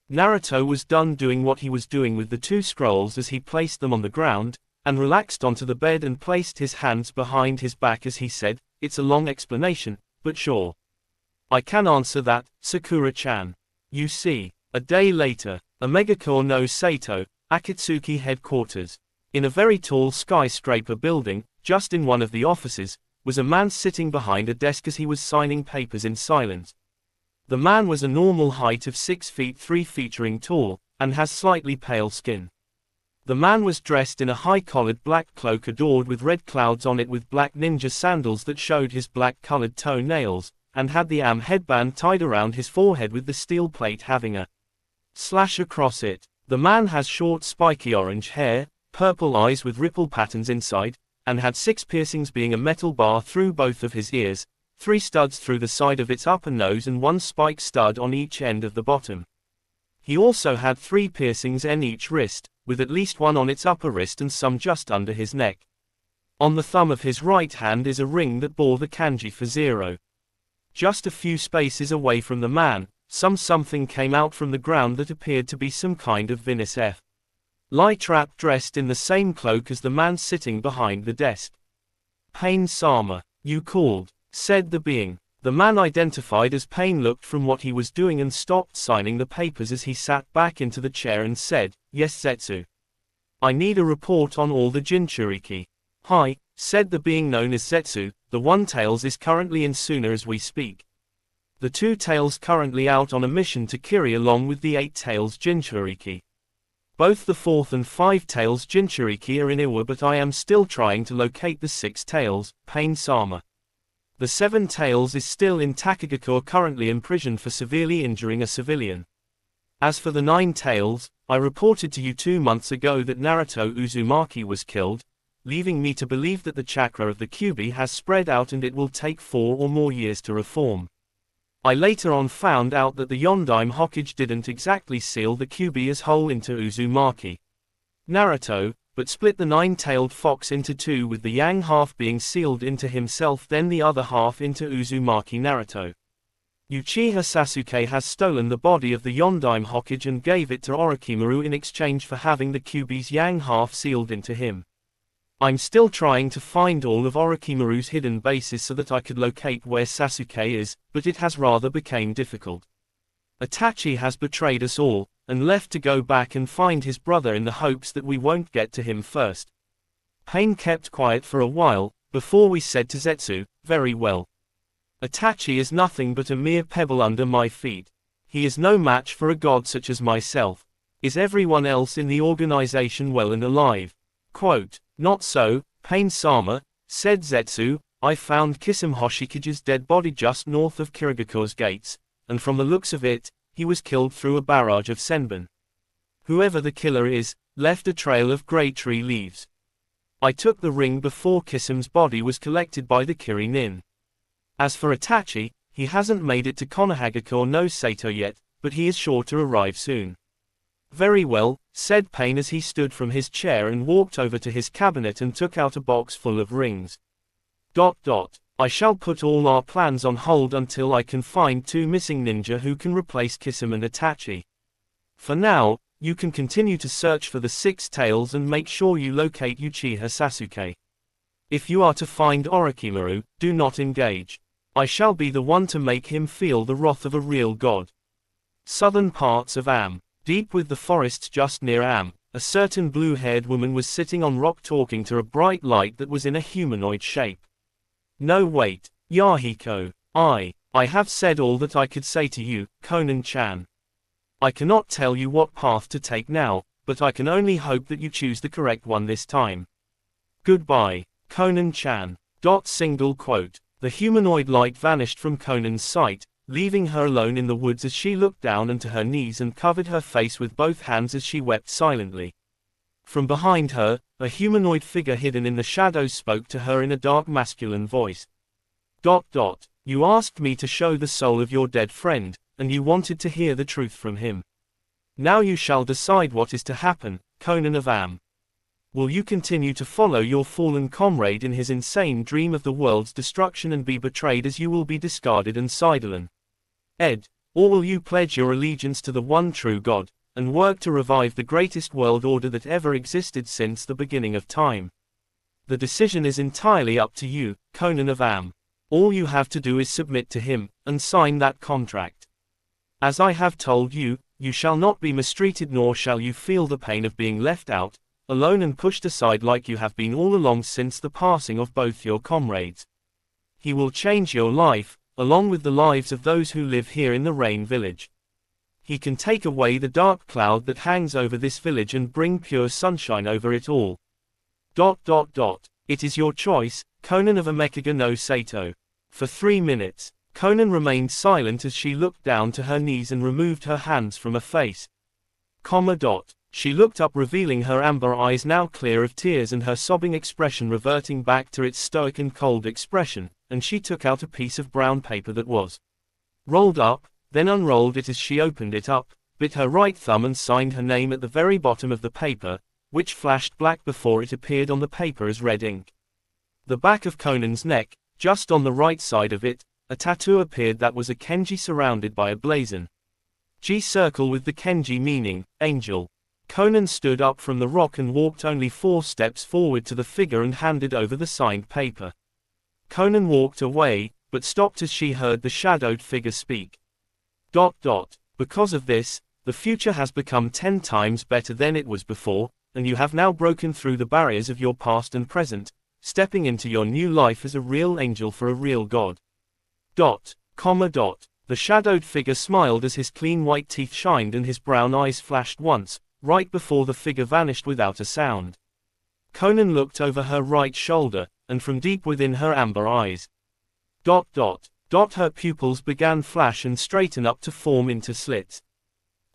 A: Naruto was done doing what he was doing with the 2 scrolls as he placed them on the ground, and relaxed onto the bed and placed his hands behind his back as he said, "It's a long explanation, but sure. I can answer that, Sakura-chan. You see, a day later, Omegakure no Sato, Akatsuki headquarters. In a very tall skyscraper building, just in one of the offices, was a man sitting behind a desk as he was signing papers in silence. The man was a normal height of 6 feet 3 featuring tall, and has slightly pale skin. The man was dressed in a high-collared black cloak adorned with red clouds on it with black ninja sandals that showed his black-colored toenails, and had the headband tied around his forehead with the steel plate having a slash across it. The man has short spiky orange hair, purple eyes with ripple patterns inside, and had 6 piercings being a metal bar through both of his ears, 3 studs through the side of its upper nose and 1 spike stud on each end of the bottom. He also had 3 piercings in each wrist, with at least 1 on its upper wrist and some just under his neck. On the thumb of his right hand is a ring that bore the kanji for 0. Just a few spaces away from the man, something came out from the ground that appeared to be some kind of Venus F. Lytrap dressed in the same cloak as the man sitting behind the desk. "Pain-sama, you called," said the being. The man identified as Pain looked from what he was doing and stopped signing the papers as he sat back into the chair and said, "Yes Zetsu. I need a report on all the Jinchuriki." "Hi," said the being known as Zetsu, "the 1 tails is currently in Suna as we speak. The 2 tails currently out on a mission to Kiri along with the 8 tails Jinchuriki. Both the 4th and 5 tails Jinchuriki are in Iwa, but I am still trying to locate the 6 tails, Pain-sama. The 7 tails is still in Takagakure, currently imprisoned for severely injuring a civilian. As for the 9 tails, I reported to you 2 months ago that Naruto Uzumaki was killed, leaving me to believe that the chakra of the Kyuubi has spread out and it will take 4 or more years to reform. I later on found out that the Yondaime Hokage didn't exactly seal the Kyuubi as whole into Uzumaki. Naruto, but split the nine-tailed fox into two, with the yang half being sealed into himself, then the other half into Uzumaki Naruto. Uchiha Sasuke has stolen the body of the Yondaime Hokage and gave it to Orochimaru in exchange for having the Kyuubi's yang half sealed into him. I'm still trying to find all of Orochimaru's hidden bases so that I could locate where Sasuke is, but it has rather become difficult. Itachi has betrayed us all, and left to go back and find his brother in the hopes that we won't get to him first. Pain kept quiet for a while, before we said to Zetsu, "Very well. Itachi is nothing but a mere pebble under my feet. He is no match for a god such as myself. Is everyone else in the organization well and alive?" Quote, "Not so, Pain-sama," said Zetsu. "I found Kisame Hoshikage's dead body just north of Kirigaku's gates, and from the looks of it, he was killed through a barrage of senbon. Whoever the killer is, left a trail of grey tree leaves. I took the ring before Kisame's body was collected by the Kiri-nin. As for Itachi, he hasn't made it to Konohagakure no Sato yet, but he is sure to arrive soon." "Very well," said Pain as he stood from his chair and walked over to his cabinet and took out a box full of rings. I shall put all our plans on hold until I can find two missing ninja who can replace Kisame and Itachi. For now, you can continue to search for the six tails and make sure you locate Uchiha Sasuke. If you are to find Orochimaru, do not engage. I shall be the one to make him feel the wrath of a real god." Southern parts of Am. Deep with the forests just near Am, a certain blue-haired woman was sitting on rock talking to a bright light that was in a humanoid shape. "No wait, Yahiko. I have said all that I could say to you, Konan-chan. I cannot tell you what path to take now, but I can only hope that you choose the correct one this time. Goodbye, Konan-chan." Single quote. The humanoid light vanished from Konan's sight, leaving her alone in the woods as she looked down onto her knees and covered her face with both hands as she wept silently. From behind her, a humanoid figure hidden in the shadows spoke to her in a dark masculine voice. You asked me to show the soul of your dead friend, and you wanted to hear the truth from him. Now you shall decide what is to happen, Konan of Am. Will you continue to follow your fallen comrade in his insane dream of the world's destruction and be betrayed as you will be discarded and sidelined? Ed, or will you pledge your allegiance to the one true God, and work to revive the greatest world order that ever existed since the beginning of time? The decision is entirely up to you, Konan of Am. All you have to do is submit to him, and sign that contract. As I have told you, you shall not be mistreated nor shall you feel the pain of being left out, alone and pushed aside like you have been all along since the passing of both your comrades. He will change your life, along with the lives of those who live here in the Rain Village. He can take away the dark cloud that hangs over this village and bring pure sunshine over it all. It is your choice, Konan of Amekaga no Sato. For 3 minutes, Konan remained silent as she looked down to her knees and removed her hands from her face. She looked up, revealing her amber eyes now clear of tears and her sobbing expression reverting back to its stoic and cold expression, and she took out a piece of brown paper that was rolled up, then unrolled it as she opened it up, bit her right thumb and signed her name at the very bottom of the paper, which flashed black before it appeared on the paper as red ink. The back of Konan's neck, just on the right side of it, a tattoo appeared that was a kenji surrounded by a blazon G circle with the kenji meaning, angel. Konan stood up from the rock and walked only 4 steps forward to the figure and handed over the signed paper. Konan walked away, but stopped as she heard the shadowed figure speak. Because of this, the future has become 10 times better than it was before, and you have now broken through the barriers of your past and present, stepping into your new life as a real angel for a real god. The shadowed figure smiled as his clean white teeth shined and his brown eyes flashed once, right before the figure vanished without a sound. Konan looked over her right shoulder, and from deep within her amber eyes. Her pupils began flash and straighten up to form into slits.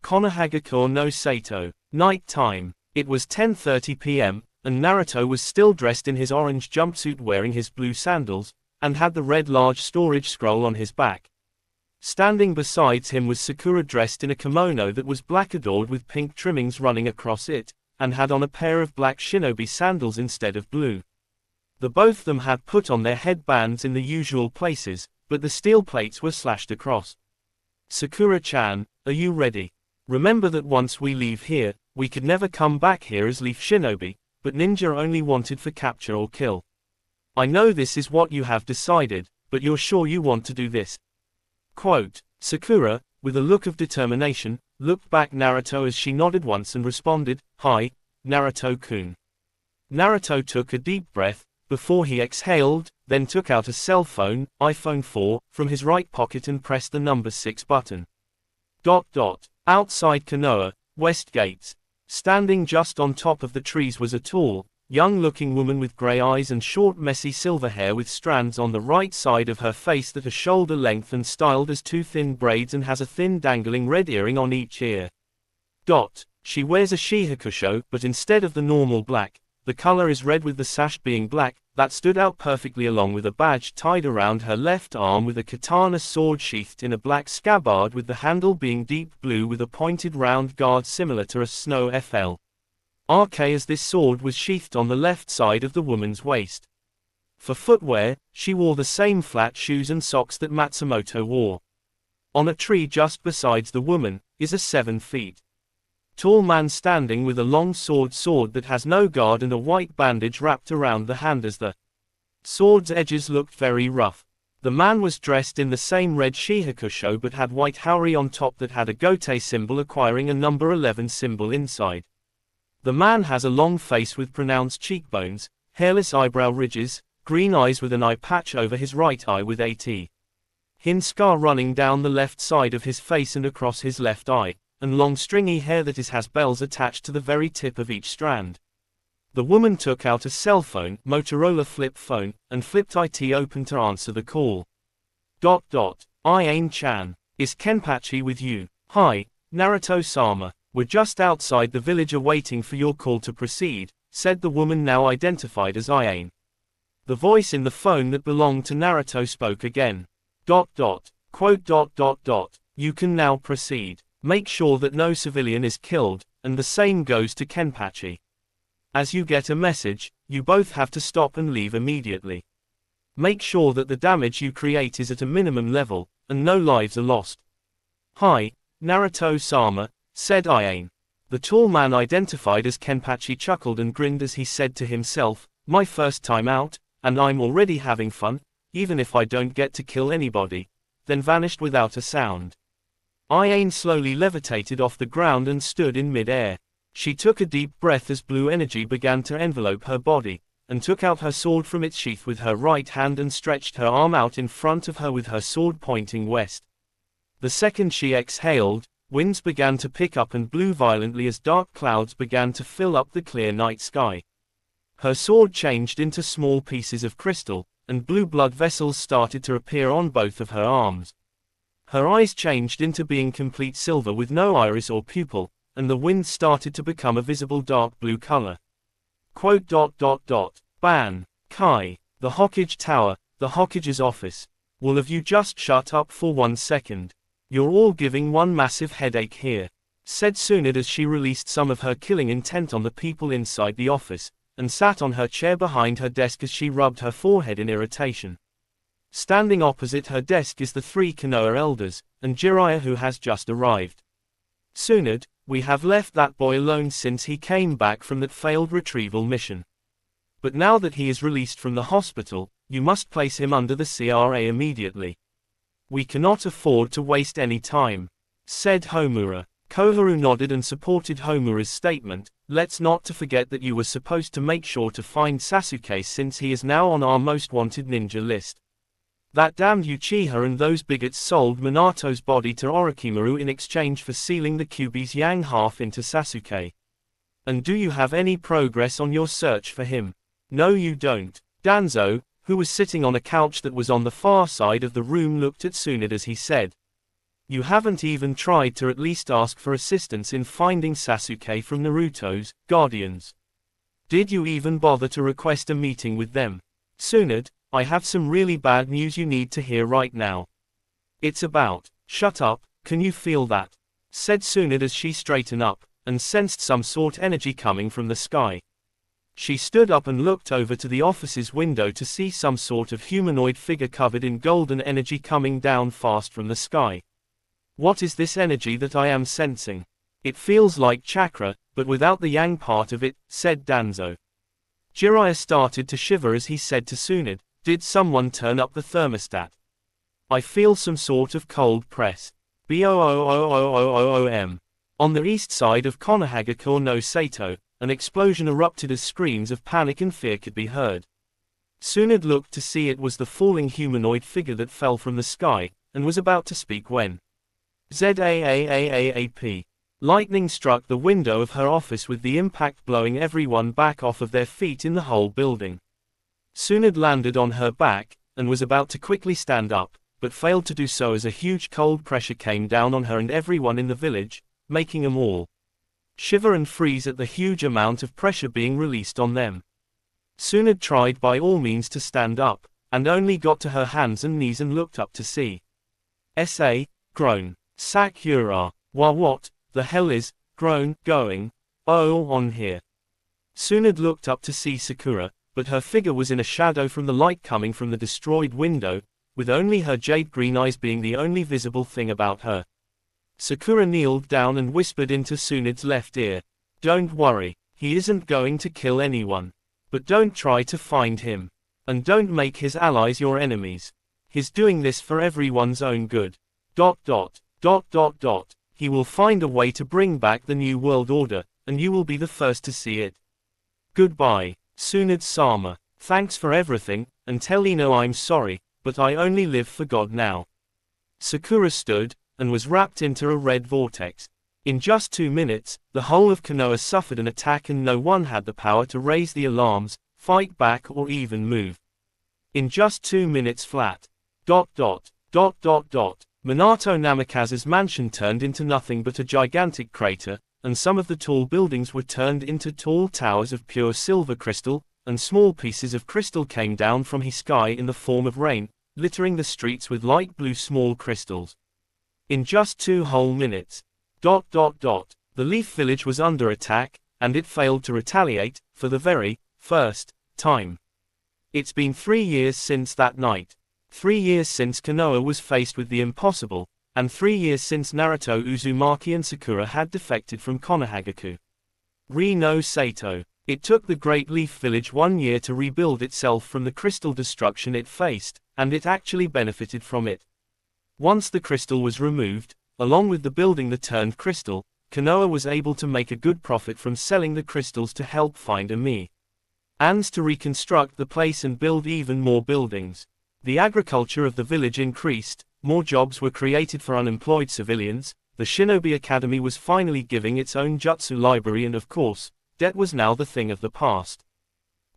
A: Konohagakure no Sato. Night time. It was 10:30 p.m., and Naruto was still dressed in his orange jumpsuit wearing his blue sandals, and had the red large storage scroll on his back. Standing beside him was Sakura dressed in a kimono that was black adorned with pink trimmings running across it, and had on a pair of black shinobi sandals instead of blue. The both of them had put on their headbands in the usual places, but the steel plates were slashed across. Sakura-chan, are you ready? Remember that once we leave here, we could never come back here as Leaf Shinobi, but ninja are only wanted for capture or kill. I know this is what you have decided, but you're sure you want to do this? Quote, Sakura, with a look of determination, looked back Naruto as she nodded once and responded, "Hi, Naruto-kun." Naruto took a deep breath, before he exhaled, then took out a cell phone, iPhone 4, from his right pocket and pressed the number 6 button. Outside Konoha, West Gates. Standing just on top of the trees was a tall, young-looking woman with grey eyes and short messy silver hair with strands on the right side of her face that are shoulder length and styled as two thin braids and has a thin dangling red earring on each ear. She wears a shihakusho, but instead of the normal black, the color is red with the sash being black, that stood out perfectly along with a badge tied around her left arm with a katana sword sheathed in a black scabbard with the handle being deep blue with a pointed round guard similar to a snow FL. As this sword was sheathed on the left side of the woman's waist. For footwear, she wore the same flat shoes and socks that Matsumoto wore. On a tree just besides the woman, is a 7 feet tall man standing with a long sword that has no guard and a white bandage wrapped around the hand as the sword's edges looked very rough. The man was dressed in the same red shihakusho but had white haori on top that had a gote symbol acquiring a number 11 symbol inside. The man has a long face with pronounced cheekbones, hairless eyebrow ridges, green eyes with an eye patch over his right eye with a hin scar running down the left side of his face and across his left eye, and long stringy hair that has bells attached to the very tip of each strand. The woman took out a cell phone, Motorola flip phone, and flipped it open to answer the call. Ain-chan, is Kenpachi with you? Hi, Naruto-sama. We're just outside the village awaiting for your call to proceed, said the woman now identified as Ain. The voice in the phone that belonged to Naruto spoke again. You can now proceed. Make sure that no civilian is killed, and the same goes to Kenpachi. As you get a message, you both have to stop and leave immediately. Make sure that the damage you create is at a minimum level, and no lives are lost. Hi, Naruto-sama, said Ain. The tall man identified as Kenpachi chuckled and grinned as he said to himself, my first time out, and I'm already having fun, even if I don't get to kill anybody, then vanished without a sound. Ain slowly levitated off the ground and stood in mid-air. She took a deep breath as blue energy began to envelope her body, and took out her sword from its sheath with her right hand and stretched her arm out in front of her with her sword pointing west. The second she exhaled, winds began to pick up and blew violently as dark clouds began to fill up the clear night sky. Her sword changed into small pieces of crystal, and blue blood vessels started to appear on both of her arms. Her eyes changed into being complete silver with no iris or pupil, and the wind started to become a visible dark blue color. Ban. Kai. The Hokage Tower, the Hokage's office. Will of you just shut up for 1 second? You're all giving one massive headache here, said Tsunade as she released some of her killing intent on the people inside the office, and sat on her chair behind her desk as she rubbed her forehead in irritation. Standing opposite her desk is the 3 Konoha elders, and Jiraiya who has just arrived. Tsunade, we have left that boy alone since he came back from that failed retrieval mission. But now that he is released from the hospital, you must place him under the CRA immediately. We cannot afford to waste any time, said Homura. Koharu nodded and supported Homura's statement. Let's not to forget that you were supposed to make sure to find Sasuke since he is now on our most wanted ninja list. That damned Uchiha and those bigots sold Minato's body to Orochimaru in exchange for sealing the Kyuubi's yang half into Sasuke. And do you have any progress on your search for him? No you don't. Danzo, who was sitting on a couch that was on the far side of the room, looked at Tsunade as he said. You haven't even tried to at least ask for assistance in finding Sasuke from Naruto's guardians. Did you even bother to request a meeting with them? Tsunade, I have some really bad news you need to hear right now. It's about, shut up, can you feel that? Said Tsunade as she straightened up, and sensed some sort energy coming from the sky. She stood up and looked over to the office's window to see some sort of humanoid figure covered in golden energy coming down fast from the sky. What is this energy that I am sensing? It feels like chakra, but without the yang part of it, said Danzo. Jiraiya started to shiver as he said to Tsunade, did someone turn up the thermostat? I feel some sort of cold press. Boom. On the east side of Konohagakure no Sato, an explosion erupted as screams of panic and fear could be heard. Tsunade looked to see it was the falling humanoid figure that fell from the sky, and was about to speak when ZAAAAAP. Lightning struck the window of her office with the impact blowing everyone back off of their feet in the whole building. Tsunade landed on her back, and was about to quickly stand up, but failed to do so as a huge cold pressure came down on her and everyone in the village, making them all shiver and freeze at the huge amount of pressure being released on them. Tsunade tried by all means to stand up, and only got to her hands and knees and looked up to see groan. Sakura. What the hell is going on here? Tsunade looked up to see Sakura, but her figure was in a shadow from the light coming from the destroyed window, with only her jade green eyes being the only visible thing about her. Sakura kneeled down and whispered into Tsunade's left ear. Don't worry, he isn't going to kill anyone. But don't try to find him. And don't make his allies your enemies. He's doing this for everyone's own good. ... He will find a way to bring back the new world order, and you will be the first to see it. Goodbye, Tsunade-sama. Thanks for everything, and tell Ino I'm sorry, but I only live for God now. Sakura stood, and was wrapped into a red vortex. In just 2 minutes, the whole of Konoha suffered an attack and no one had the power to raise the alarms, fight back or even move. In just 2 minutes flat. ... Minato Namikaze's mansion turned into nothing but a gigantic crater, and some of the tall buildings were turned into tall towers of pure silver crystal, and small pieces of crystal came down from his sky in the form of rain, littering the streets with light blue small crystals. In just 2 whole minutes. ... The Leaf Village was under attack, and it failed to retaliate, for the very first time. It's been 3 years since that night. 3 years since Konoha was faced with the impossible, and 3 years since Naruto Uzumaki and Sakura had defected from Konohagakure no Sato. It took the Great Leaf Village 1 year to rebuild itself from the crystal destruction it faced, and it actually benefited from it. Once the crystal was removed, along with the building that turned crystal, Konoha was able to make a good profit from selling the crystals to help find and to reconstruct the place and build even more buildings. The agriculture of the village increased, more jobs were created for unemployed civilians, the Shinobi Academy was finally giving its own jutsu library and of course, debt was now the thing of the past.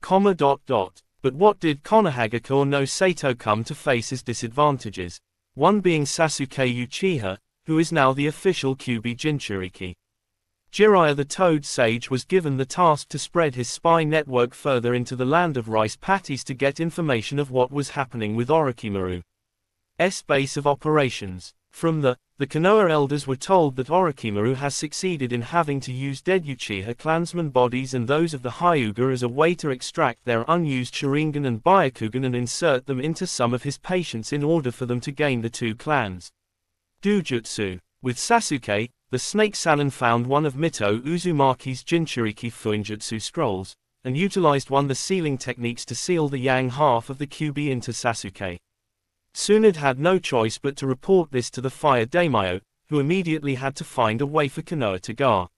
A: But what did Konohagakure no Sato come to face as disadvantages? One being Sasuke Uchiha, who is now the official Kyuubi Jinchuriki. Jiraiya the Toad Sage was given the task to spread his spy network further into the land of rice patties to get information of what was happening with Orochimaru's base of operations. From the Konoha elders were told that Orochimaru has succeeded in having to use dead Uchiha clansmen bodies and those of the Hyuga as a way to extract their unused Sharingan and Byakugan and insert them into some of his patients in order for them to gain the 2 clans' Dujutsu. With Sasuke, the Snake Sanin found one of Mito Uzumaki's Jinchuriki Fuinjutsu scrolls, and utilized the sealing techniques to seal the yang half of the Kyuubi into Sasuke. Tsunade had no choice but to report this to the Fire Daimyo, who immediately had to find a way for Konoha to go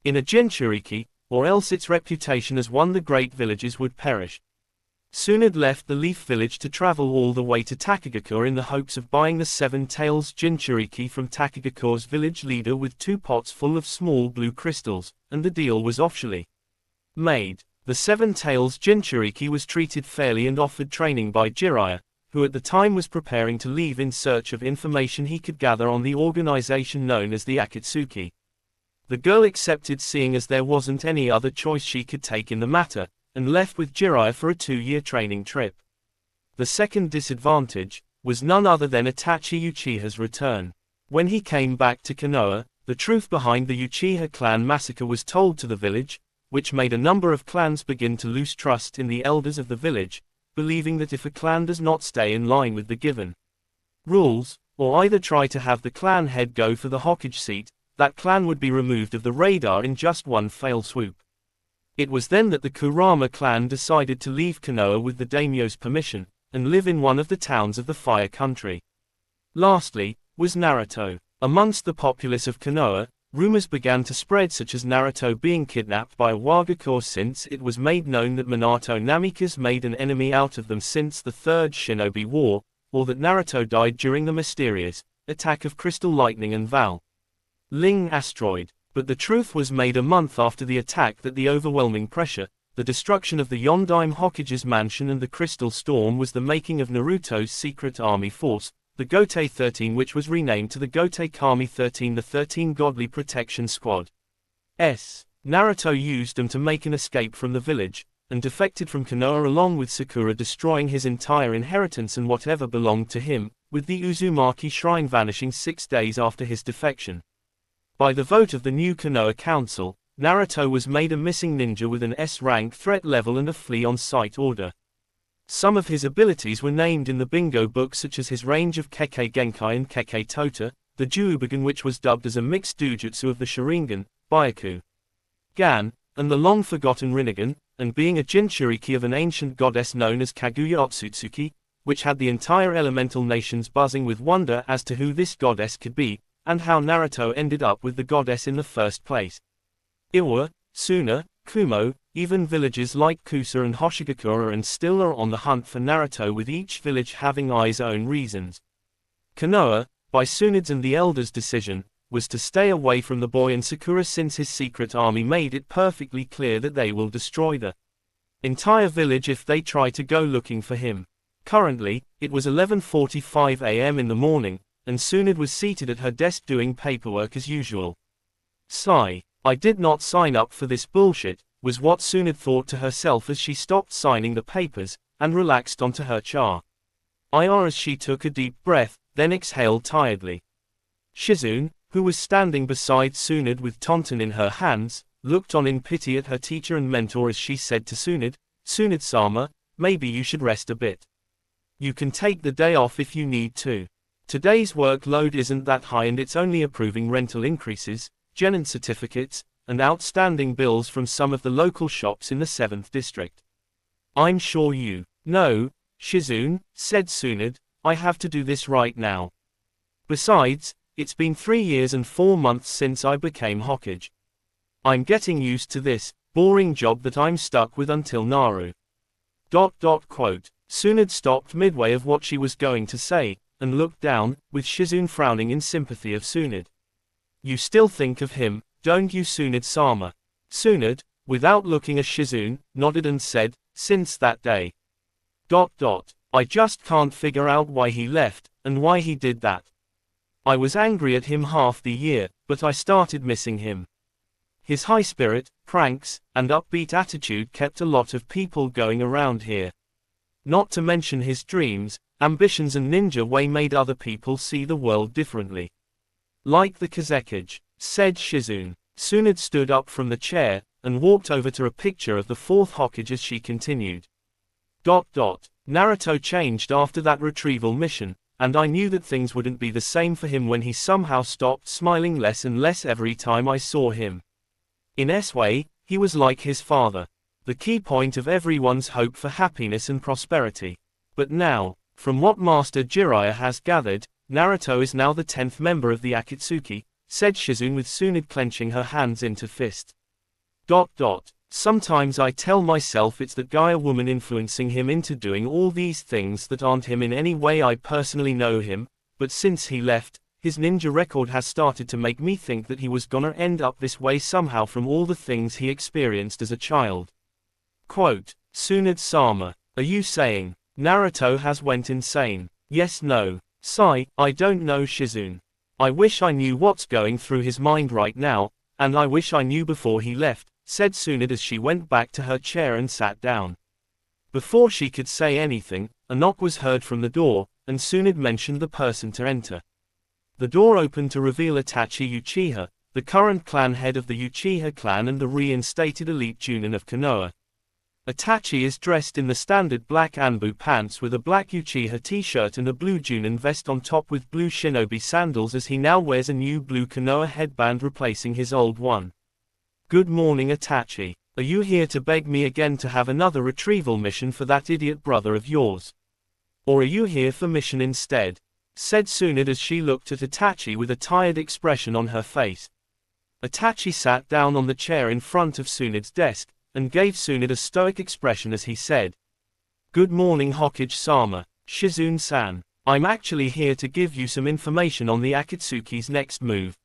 A: in a Jinchuriki, or else its reputation as one of the great villages would perish. Tsunade left the Leaf Village to travel all the way to Takagakure in the hopes of buying the 7 Tails Jinchuriki from Takagakure's village leader with 2 pots full of small blue crystals, and the deal was officially made. The 7 Tails Jinchuriki was treated fairly and offered training by Jiraiya, who at the time was preparing to leave in search of information he could gather on the organization known as the Akatsuki. The girl accepted seeing as there wasn't any other choice she could take in the matter, and left with Jiraiya for a 2-year training trip. The second disadvantage was none other than Itachi Uchiha's return. When he came back to Konoha, the truth behind the Uchiha clan massacre was told to the village, which made a number of clans begin to lose trust in the elders of the village, believing that if a clan does not stay in line with the given rules, or either try to have the clan head go for the Hokage seat, that clan would be removed of the radar in just one fell swoop. It was then that the Kurama clan decided to leave Konoha with the daimyo's permission, and live in one of the towns of the Fire Country. Lastly, was Naruto. Amongst the populace of Konoha, rumors began to spread such as Naruto being kidnapped by a Wagakure since it was made known that Minato Namikaze made an enemy out of them since the Third Shinobi War, or that Naruto died during the mysterious attack of Crystal Lightning and Val Ling asteroid. But the truth was made a month after the attack that the overwhelming pressure, the destruction of the Yondaime Hokage's mansion and the Crystal Storm was the making of Naruto's secret army force, the Gotei 13, which was renamed to the Gotei Kami 13, the 13 Godly Protection Squad. Naruto used them to make an escape from the village, and defected from Konoha along with Sakura, destroying his entire inheritance and whatever belonged to him, with the Uzumaki shrine vanishing 6 days after his defection. By the vote of the new Konoha Council, Naruto was made a missing ninja with an S-rank threat level and a flee-on-sight order. Some of his abilities were named in the bingo book, such as his range of Kekkei Genkai and Kekkei Tota, the Juubugan, which was dubbed as a mixed dojutsu of the Sharingan, Byaku Gan, and the long-forgotten Rinnegan, and being a Jinchuriki of an ancient goddess known as Kaguya Otsutsuki, which had the entire elemental nations buzzing with wonder as to who this goddess could be, and how Naruto ended up with the goddess in the first place. Iwa, Suna, Kumo, even villages like Kusa and Hoshigakure and still are on the hunt for Naruto, with each village having its own reasons. Konoha, by Tsunade and the elders' decision, was to stay away from the boy and Sakura since his secret army made it perfectly clear that they will destroy the entire village if they try to go looking for him. Currently, it was 11:45 a.m. in the morning, and Tsunade was seated at her desk doing paperwork as usual. Sigh. I did not sign up for this bullshit, was what Tsunade thought to herself as she stopped signing the papers, and relaxed onto her chair. As she took a deep breath, then exhaled tiredly. Shizune, who was standing beside Tsunade with Tonton in her hands, looked on in pity at her teacher and mentor as she said to Tsunade, "Tsunade-sama, maybe you should rest a bit. You can take the day off if you need to. Today's workload isn't that high and it's only approving rental increases, genin certificates, and outstanding bills from some of the local shops in the 7th district. I'm sure you know, Shizune," said Tsunade, "I have to do this right now. Besides, it's been 3 years and 4 months since I became Hokage. I'm getting used to this boring job that I'm stuck with until Naru." Tsunade stopped midway of what she was going to say, and looked down, with Shizune frowning in sympathy of Tsunade. "You still think of him, don't you, Tsunade-sama?" Tsunade, without looking at Shizune, nodded and said, "Since that day. I just can't figure out why he left, and why he did that. I was angry at him half the year, but I started missing him. His high spirit, pranks, and upbeat attitude kept a lot of people going around here. Not to mention his dreams, ambitions and ninja way made other people see the world differently. Like the Kazekage," said Shizune. Tsunade stood up from the chair, and walked over to a picture of the 4th Hokage as she continued. Naruto changed after that retrieval mission, and I knew that things wouldn't be the same for him when he somehow stopped smiling less and less every time I saw him. In S way, he was like his father. The key point of everyone's hope for happiness and prosperity. But now, from what Master Jiraiya has gathered, Naruto is now the 10th member of the Akatsuki," said Shizune with Tsunade clenching her hands into fists. Sometimes I tell myself it's that Gaia woman influencing him into doing all these things that aren't him in any way I personally know him, but since he left, his ninja record has started to make me think that he was gonna end up this way somehow from all the things he experienced as a child." "Tsunade-sama, are you saying Naruto has went insane?" "Yes, no." Sigh, "I don't know, Shizune. I wish I knew what's going through his mind right now, and I wish I knew before he left," said Tsunade as she went back to her chair and sat down. Before she could say anything, a knock was heard from the door, and Tsunade mentioned the person to enter. The door opened to reveal Itachi Uchiha, the current clan head of the Uchiha clan and the reinstated elite Junin of Konoha. Itachi is dressed in the standard black Anbu pants with a black Uchiha t-shirt and a blue Junin vest on top with blue shinobi sandals, as he now wears a new blue Konoha headband replacing his old one. Good morning, Itachi. Are you here to beg me again to have another retrieval mission for that idiot brother of yours? Or are you here for mission instead? Said Tsunade as she looked at Itachi with a tired expression on her face. Itachi sat down on the chair in front of Tsunade's desk, and gave Tsunade a stoic expression as he said, "Good morning, Hokage-sama, Shizune-san. I'm actually here to give you some information on the Akatsuki's next move."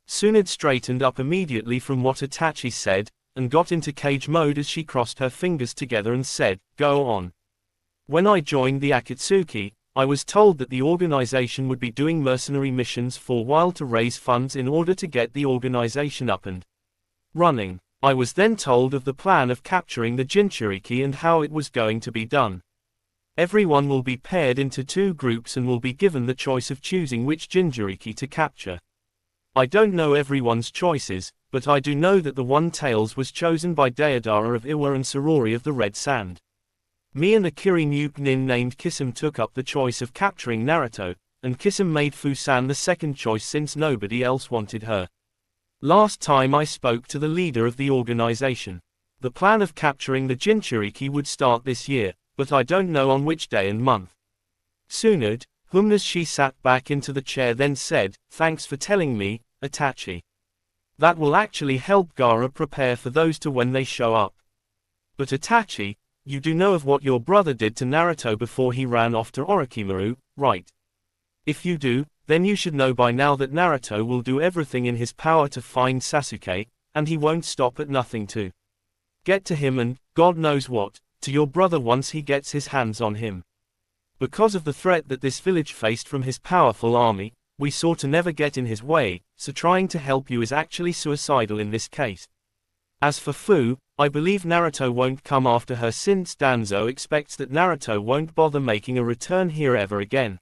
A: Tsunade straightened up immediately from what Itachi said, and got into cage mode as she crossed her fingers together and said, "Go on. When I joined the Akatsuki, I was told that the organization would be doing mercenary missions for a while to raise funds in order to get the organization up and running. I was then told of the plan of capturing the Jinchuriki and how it was going to be done. Everyone will be paired into two groups and will be given the choice of choosing which Jinchuriki to capture. I don't know everyone's choices, but I do know that the one Tails was chosen by Deidara of Iwa and Sorori of the Red Sand. Me and a Kiri Nuke Nin named Kisame took up the choice of capturing Naruto, and Kisame made Fusan the second choice since nobody else wanted her. Last time I spoke to the leader of the organization. The plan of capturing the Jinchuriki would start this year, but I don't know on which day and month." Tsunade, whom as she sat back into the chair, then said, "Thanks for telling me, Itachi. That will actually help Gaara prepare for those two when they show up. But Itachi, you do know of what your brother did to Naruto before he ran off to Orochimaru, right? If you do, then you should know by now that Naruto will do everything in his power to find Sasuke, and he won't stop at nothing to get to him and, God knows what, to your brother once he gets his hands on him. Because of the threat that this village faced from his powerful army, we sought to never get in his way, so trying to help you is actually suicidal in this case. As for Fu, I believe Naruto won't come after her since Danzo expects that Naruto won't bother making a return here ever again.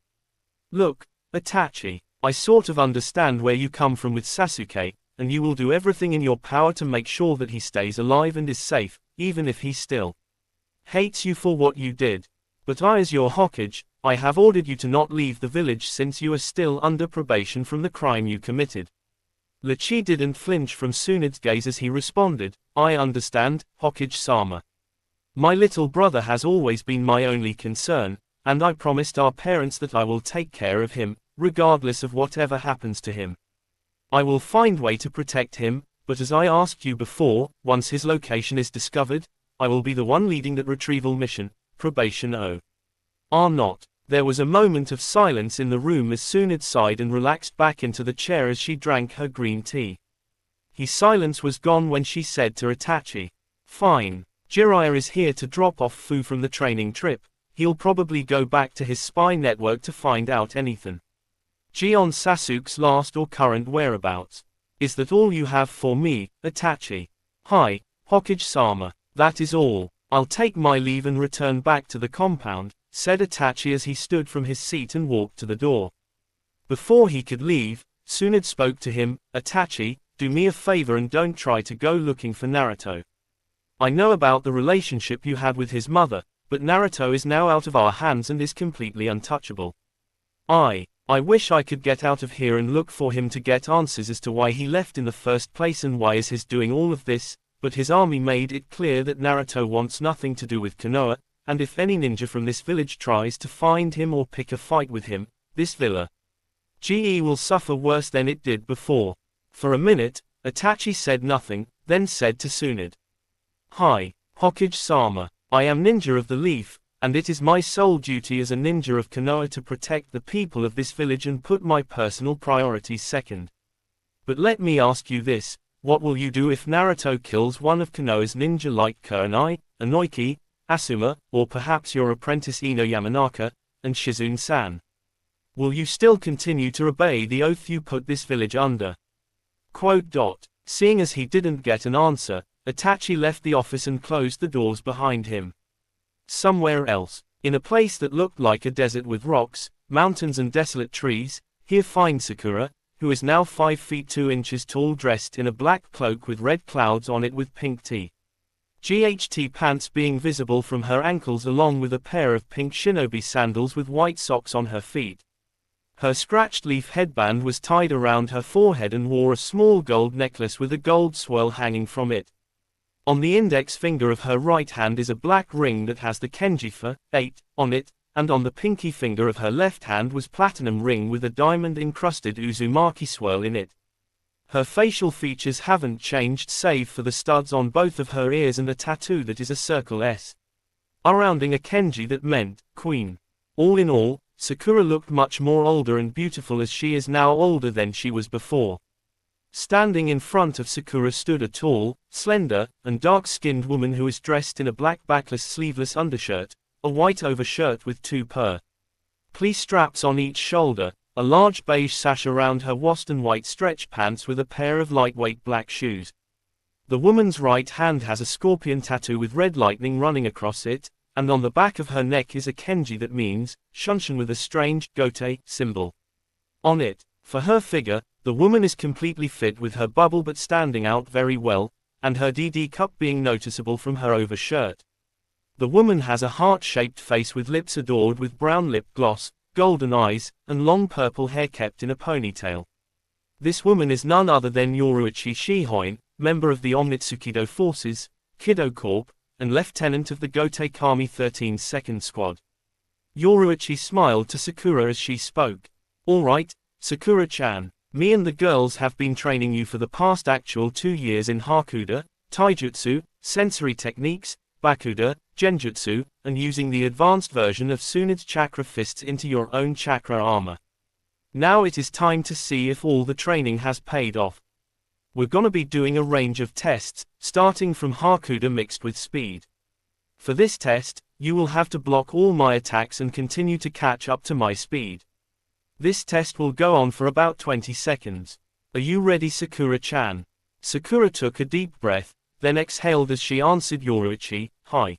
A: Look, Itachi, I sort of understand where you come from with Sasuke, and you will do everything in your power to make sure that he stays alive and is safe, even if he still hates you for what you did. But I, as your Hokage, I have ordered you to not leave the village since you are still under probation from the crime you committed." Lechi didn't flinch from Tsunade's gaze as he responded, "I understand, Hokage-sama. My little brother has always been my only concern, and I promised our parents that I will take care of him, regardless of whatever happens to him. I will find a way to protect him, but as I asked you before, once his location is discovered, I will be the one leading that retrieval mission, probation O. R not." There was a moment of silence in the room as Tsunade sighed and relaxed back into the chair as she drank her green tea. His silence was gone when she said to Itachi, "Fine. Jiraiya is here to drop off Fu from the training trip. He'll probably go back to his spy network to find out anything on Sasuke's last or current whereabouts. Is that all you have for me, Itachi?" "Hi, Hokage-sama. That is all. I'll take my leave and return back to the compound," said Itachi as he stood from his seat and walked to the door. Before he could leave, Tsunade spoke to him, "Itachi, do me a favor and don't try to go looking for Naruto. I know about the relationship you had with his mother, but Naruto is now out of our hands and is completely untouchable. I wish I could get out of here and look for him to get answers as to why he left in the first place and why is his doing all of this, but his army made it clear that Naruto wants nothing to do with Konoha, and if any ninja from this village tries to find him or pick a fight with him, this village will suffer worse than it did before." For a minute, Itachi said nothing, then said to Tsunade, "Hi, Hokage-sama. I am ninja of the leaf, and it is my sole duty as a ninja of Konoha to protect the people of this village and put my personal priorities second. But let me ask you this, what will you do if Naruto kills one of Konoha's ninja like Kurenai, Inoki, Asuma, or perhaps your apprentice Ino Yamanaka, and Shizune-san? Will you still continue to obey the oath you put this village under?" Seeing as he didn't get an answer, Itachi left the office and closed the doors behind him. Somewhere else, in a place that looked like a desert with rocks, mountains and desolate trees, Here find Sakura, who is now 5 feet 2 inches tall, dressed in a black cloak with red clouds on it with pink GHT pants being visible from her ankles, along with a pair of pink shinobi sandals with white socks on her feet. Her scratched leaf headband was tied around her forehead and wore a small gold necklace with a gold swirl hanging from it. On the index finger of her right hand is a black ring that has the kanji for 8 on it, and on the pinky finger of her left hand was platinum ring with a diamond-encrusted Uzumaki swirl in it. Her facial features haven't changed save for the studs on both of her ears and a tattoo that is a circle S surrounding a kanji that meant queen. All in all, Sakura looked much more older and beautiful, as she is now older than she was before. Standing in front of Sakura stood a tall, slender, and dark-skinned woman who is dressed in a black backless sleeveless undershirt, a white overshirt with 2 pearl straps on each shoulder, a large beige sash around her waist, and white stretch pants with a pair of lightweight black shoes. The woman's right hand has a scorpion tattoo with red lightning running across it, and on the back of her neck is a kanji that means shunned with a strange gote symbol on it. For her figure, the woman is completely fit with her bubble butt standing out very well, and her DD cup being noticeable from her overshirt. The woman has a heart-shaped face with lips adorned with brown lip gloss, golden eyes, and long purple hair kept in a ponytail. This woman is none other than Yoruichi Shihoin, member of the Omnitsukido Forces, Kido Corp, and lieutenant of the Gote Kami 13 Second Squad. Yoruichi smiled to Sakura as she spoke. "All right, Sakura-chan. Me and the girls have been training you for the past actual 2 years in Hakuda, Taijutsu, sensory techniques, Bakuda, Genjutsu, and using the advanced version of shunned chakra fists into your own chakra armor. Now it is time to see if all the training has paid off. We're gonna be doing a range of tests, starting from Hakuda mixed with speed. For this test, you will have to block all my attacks and continue to catch up to my speed. This test will go on for about 20 seconds. Are you ready, Sakura-chan?" Sakura took a deep breath, then exhaled as she answered Yoruichi, "Hi.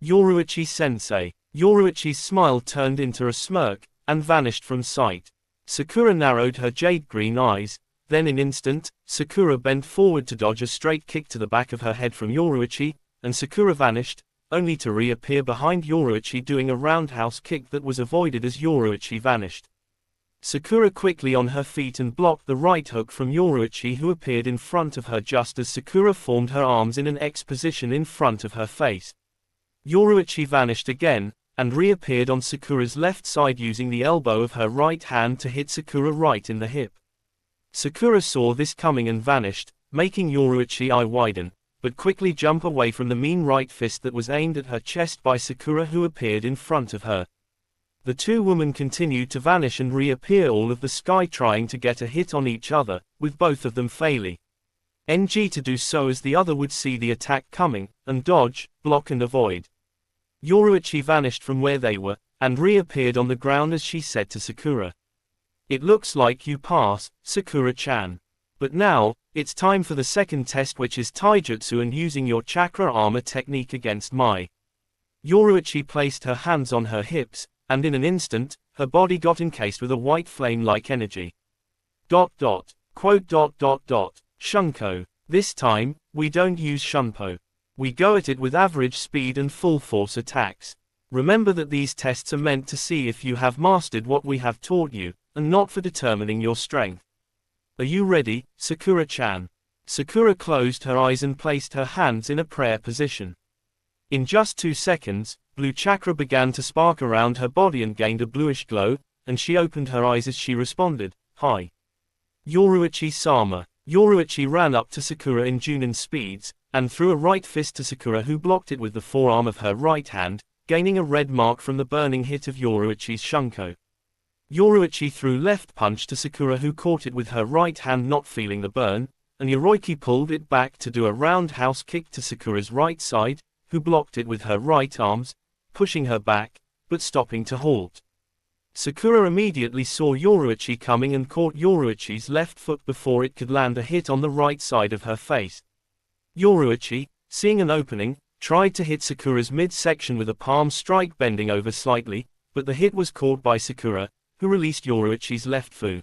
A: Yoruichi-sensei." Yoruichi's smile turned into a smirk, and vanished from sight. Sakura narrowed her jade-green eyes, then in an instant, Sakura bent forward to dodge a straight kick to the back of her head from Yoruichi, and Sakura vanished, only to reappear behind Yoruichi doing a roundhouse kick that was avoided as Yoruichi vanished. Sakura quickly on her feet and blocked the right hook from Yoruichi, who appeared in front of her just as Sakura formed her arms in an X position in front of her face. Yoruichi vanished again, and reappeared on Sakura's left side using the elbow of her right hand to hit Sakura right in the hip. Sakura saw this coming and vanished, making Yoruichi's eye widen, but quickly jump away from the mean right fist that was aimed at her chest by Sakura, who appeared in front of her. The two women continued to vanish and reappear all of the sky, trying to get a hit on each other, with both of them failing to do so, as the other would see the attack coming, and dodge, block and avoid. Yoruichi vanished from where they were, and reappeared on the ground as she said to Sakura, "It looks like you pass, Sakura-chan. But now, it's time for the second test, which is taijutsu and using your chakra armor technique against my." Yoruichi placed her hands on her hips, and in an instant, her body got encased with a white flame-like energy. Shunko. This time, we don't use shunpo. We go at it with average speed and full force attacks. Remember that these tests are meant to see if you have mastered what we have taught you, and not for determining your strength. Are you ready, Sakura-chan?" Sakura closed her eyes and placed her hands in a prayer position. In just 2 seconds, blue chakra began to spark around her body and gained a bluish glow, and she opened her eyes as she responded, "Hi. Yoruichi-sama." Yoruichi ran up to Sakura in Junin speeds, and threw a right fist to Sakura, who blocked it with the forearm of her right hand, gaining a red mark from the burning hit of Yoruichi's shunko. Yoruichi threw left punch to Sakura, who caught it with her right hand, not feeling the burn, and Yoruichi pulled it back to do a roundhouse kick to Sakura's right side, who blocked it with her right arms, pushing her back, but stopping to halt. Sakura immediately saw Yoruichi coming and caught Yoruichi's left foot before it could land a hit on the right side of her face. Yoruichi, seeing an opening, tried to hit Sakura's midsection with a palm strike, bending over slightly, but the hit was caught by Sakura, who released Yoruichi's left foot.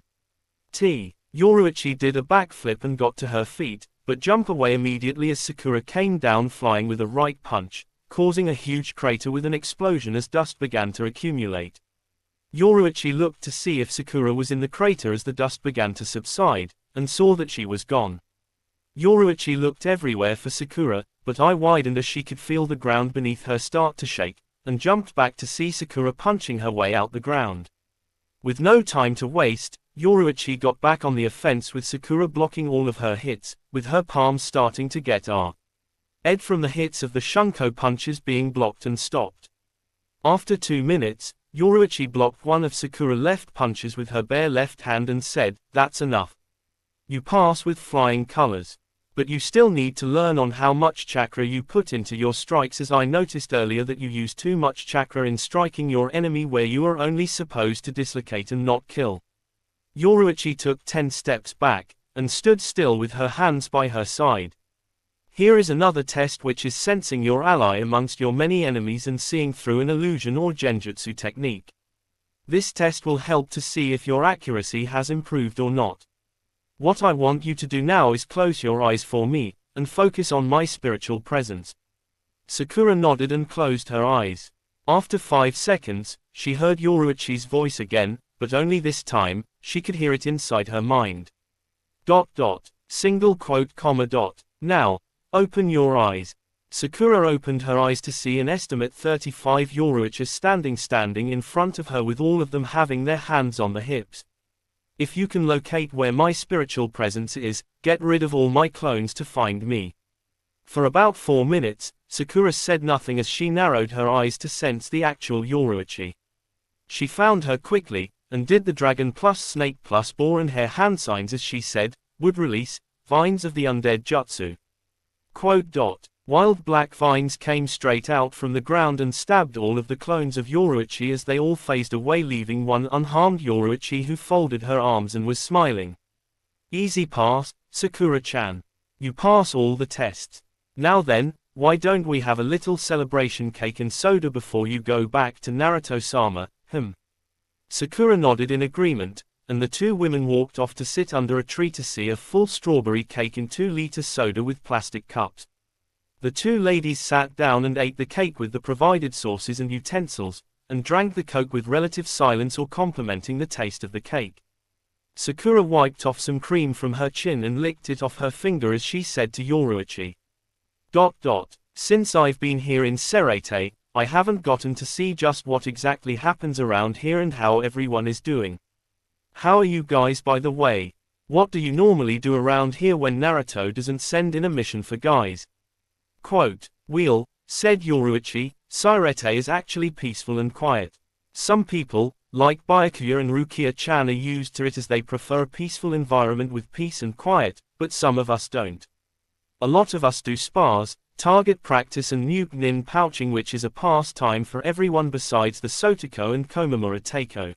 A: Yoruichi did a backflip and got to her feet, but jumped away immediately as Sakura came down flying with a right punch, causing a huge crater with an explosion as dust began to accumulate. Yoruichi looked to see if Sakura was in the crater as the dust began to subside, and saw that she was gone. Yoruichi looked everywhere for Sakura, but eye widened as she could feel the ground beneath her start to shake, and jumped back to see Sakura punching her way out the ground. With no time to waste, Yoruichi got back on the offense with Sakura blocking all of her hits, with her palms starting to get red from the hits of the Shunko punches being blocked and stopped. After 2 minutes, Yoruichi blocked one of Sakura's left punches with her bare left hand and said, "That's enough. You pass with flying colors. But you still need to learn on how much chakra you put into your strikes, as I noticed earlier that you use too much chakra in striking your enemy where you are only supposed to dislocate and not kill." Yoruichi took 10 steps back, and stood still with her hands by her side. Here is another test, which is sensing your ally amongst your many enemies and seeing through an illusion or genjutsu technique. This test will help to see if your accuracy has improved or not. What I want you to do now is close your eyes for me, and focus on my spiritual presence. Sakura nodded and closed her eyes. After 5 seconds, she heard Yoruichi's voice again, but only this time, she could hear it inside her mind. ... Single quote comma dot. Now, open your eyes. Sakura opened her eyes to see an estimate 35 Yoruichis standing in front of her, with all of them having their hands on the hips. If you can locate where my spiritual presence is, get rid of all my clones to find me. For about 4 minutes, Sakura said nothing as she narrowed her eyes to sense the actual Yoruichi. She found her quickly, and did the dragon plus snake plus boar and hare hand signs as she said, would release, vines of the undead jutsu. Quote. Wild black vines came straight out from the ground and stabbed all of the clones of Yoruichi as they all phased away, leaving one unharmed Yoruichi who folded her arms and was smiling. Easy pass, Sakura-chan. You pass all the tests. Now then, why don't we have a little celebration cake and soda before you go back to Naruto-sama, Sakura nodded in agreement, and the 2 women walked off to sit under a tree to see a full strawberry cake and 2-liter soda with plastic cups. The 2 ladies sat down and ate the cake with the provided sauces and utensils, and drank the coke with relative silence or complimenting the taste of the cake. Sakura wiped off some cream from her chin and licked it off her finger as she said to Yoruichi. Since I've been here in Serete, I haven't gotten to see just what exactly happens around here and how everyone is doing. How are you guys, by the way? What do you normally do around here when Naruto doesn't send in a mission for guys? Well, said Yoruichi, Serete is actually peaceful and quiet. Some people, like Byakuya and Rukia-chan, are used to it as they prefer a peaceful environment with peace and quiet, but some of us don't. A lot of us do spars, target practice and nuke nin pouching, which is a pastime for everyone besides the Sotoko and Komamura Teiko.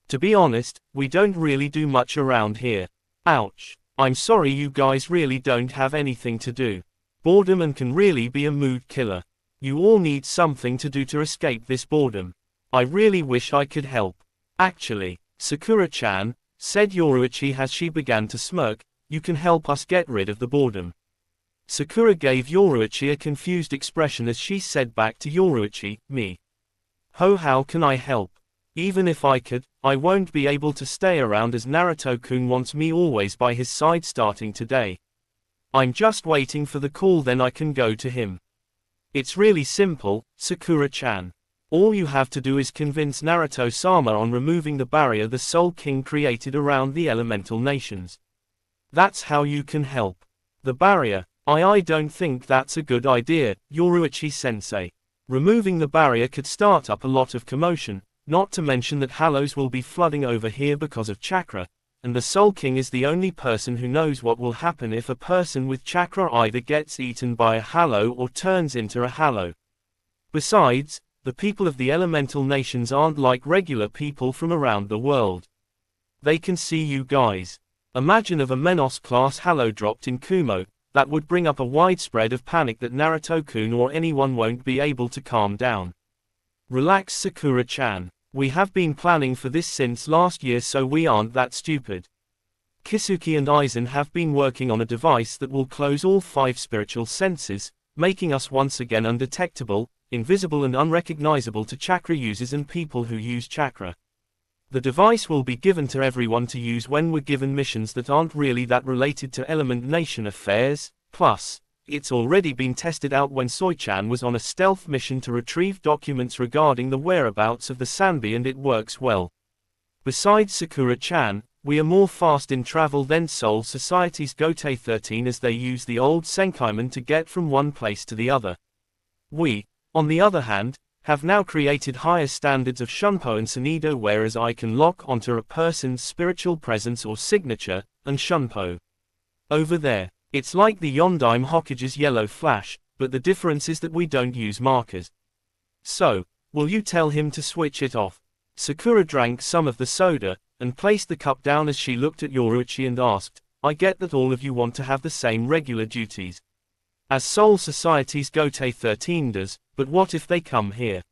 A: To be honest, we don't really do much around here. Ouch. I'm sorry, you guys really don't have anything to do. Boredom and can really be a mood killer. You all need something to do to escape this boredom. I really wish I could help. Actually, Sakura-chan, said Yoruichi as she began to smirk, you can help us get rid of the boredom. Sakura gave Yoruichi a confused expression as she said back to Yoruichi, me. How can I help? Even if I could, I won't be able to stay around as Naruto-kun wants me always by his side starting today. I'm just waiting for the call, then I can go to him. It's really simple, Sakura-chan. All you have to do is convince Naruto-sama on removing the barrier the Soul King created around the elemental nations. That's how you can help. The barrier? I don't think that's a good idea, Yoruichi-sensei. Removing the barrier could start up a lot of commotion, not to mention that Hallows will be flooding over here because of chakra, and the Soul King is the only person who knows what will happen if a person with chakra either gets eaten by a Hallow or turns into a Hallow. Besides, the people of the elemental nations aren't like regular people from around the world. They can see you guys. Imagine if a Menos-class Hallow dropped in Kumo, that would bring up a widespread of panic that Naruto-kun or anyone won't be able to calm down. Relax, Sakura-chan. We have been planning for this since last year, so we aren't that stupid. Kisuke and Aizen have been working on a device that will close all 5 spiritual senses, making us once again undetectable, invisible and unrecognizable to chakra users and people who use chakra. The device will be given to everyone to use when we're given missions that aren't really that related to Element Nation affairs. Plus, it's already been tested out when Soichan was on a stealth mission to retrieve documents regarding the whereabouts of the Sanbi, and it works well. Besides Sakura-chan, we are more fast in travel than Soul Society's Gotei 13, as they use the old Senkaiman to get from one place to the other. We, on the other hand, have now created higher standards of Shunpo and Sonido, whereas I can lock onto a person's spiritual presence or signature, and Shunpo. Over there, it's like the Yondaime Hokage's yellow flash, but the difference is that we don't use markers. So, will you tell him to switch it off? Sakura drank some of the soda, and placed the cup down as she looked at Yoruichi and asked, I get that all of you want to have the same regular duties, as Soul Society's Gotei 13 does, but what if they come here?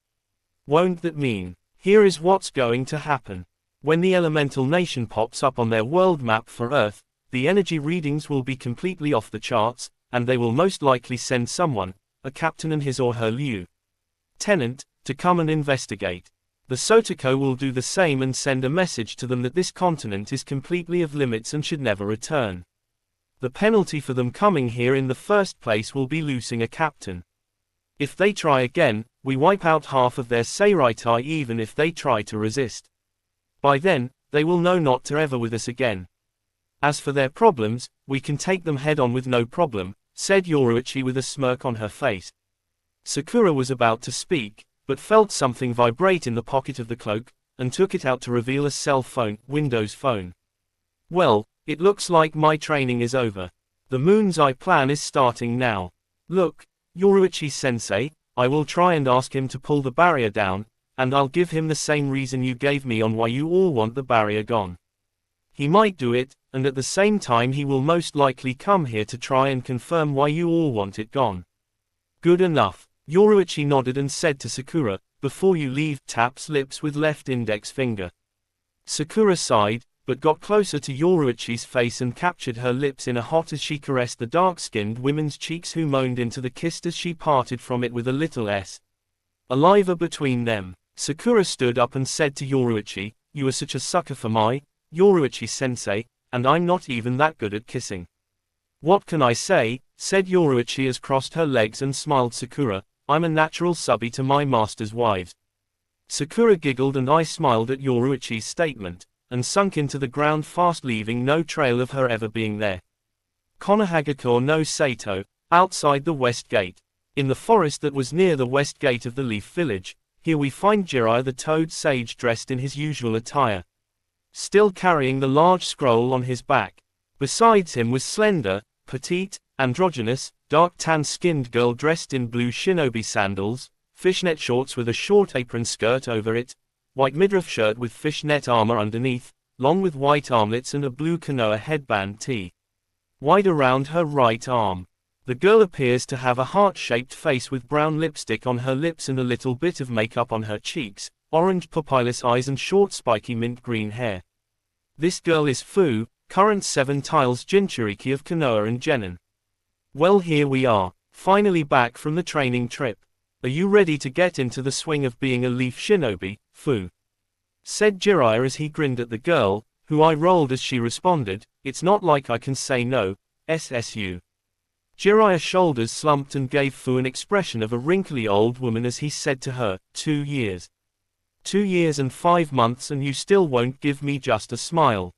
A: Won't that mean? Here is what's going to happen. When the elemental nation pops up on their world map for Earth, the energy readings will be completely off the charts, and they will most likely send someone, a captain and his or her lieutenant, to come and investigate. The Sotoko will do the same and send a message to them that this continent is completely off limits and should never return. The penalty for them coming here in the first place will be losing a captain. If they try again, we wipe out half of their Seiraitai even if they try to resist. By then, they will know not to ever with us again. As for their problems, we can take them head on with no problem, said Yoruichi with a smirk on her face. Sakura was about to speak, but felt something vibrate in the pocket of the cloak, and took it out to reveal a cell phone, Windows Phone. Well, it looks like my training is over. The Moon's Eye plan is starting now. Look, Yoruichi-sensei, I will try and ask him to pull the barrier down, and I'll give him the same reason you gave me on why you all want the barrier gone. He might do it, and at the same time he will most likely come here to try and confirm why you all want it gone. Good enough. Yoruichi nodded and said to Sakura, before you leave, taps lips with left index finger. Sakura sighed, but got closer to Yoruichi's face and captured her lips in a hot as she caressed the dark-skinned woman's cheeks, who moaned into the kiss as she parted from it with a little saliva between them. Sakura stood up and said to Yoruichi, you are such a sucker for my Yoruichi-sensei, and I'm not even that good at kissing. What can I say, said Yoruichi as crossed her legs and smiled. Sakura, I'm a natural subby to my master's wives. Sakura giggled and I smiled at Yoruichi's statement, and sunk into the ground fast, leaving no trail of her ever being there. Konohagakure no Sato, outside the west gate. In the forest that was near the west gate of the Leaf Village, here we find Jiraiya the Toad Sage dressed in his usual attire, still carrying the large scroll on his back. Besides him was slender, petite, androgynous, dark tan-skinned girl dressed in blue shinobi sandals, fishnet shorts with a short apron skirt over it, white midriff shirt with fishnet armor underneath, long with white armlets, and a blue Konoha headband wide around her right arm. The girl appears to have a heart-shaped face with brown lipstick on her lips and a little bit of makeup on her cheeks, orange pupilless eyes and short spiky mint green hair. This girl is Fu, current 7 tiles Jinchuriki of Konoha and Genin. Well, here we are, finally back from the training trip. Are you ready to get into the swing of being a leaf shinobi, Fu? Said Jiraiya as he grinned at the girl, who eye-rolled as she responded, it's not like I can say no, SSU. Jiraiya's shoulders slumped and gave Fu an expression of a wrinkly old woman as he said to her, 2 years. 2 years and 5 months and you still won't give me just a smile.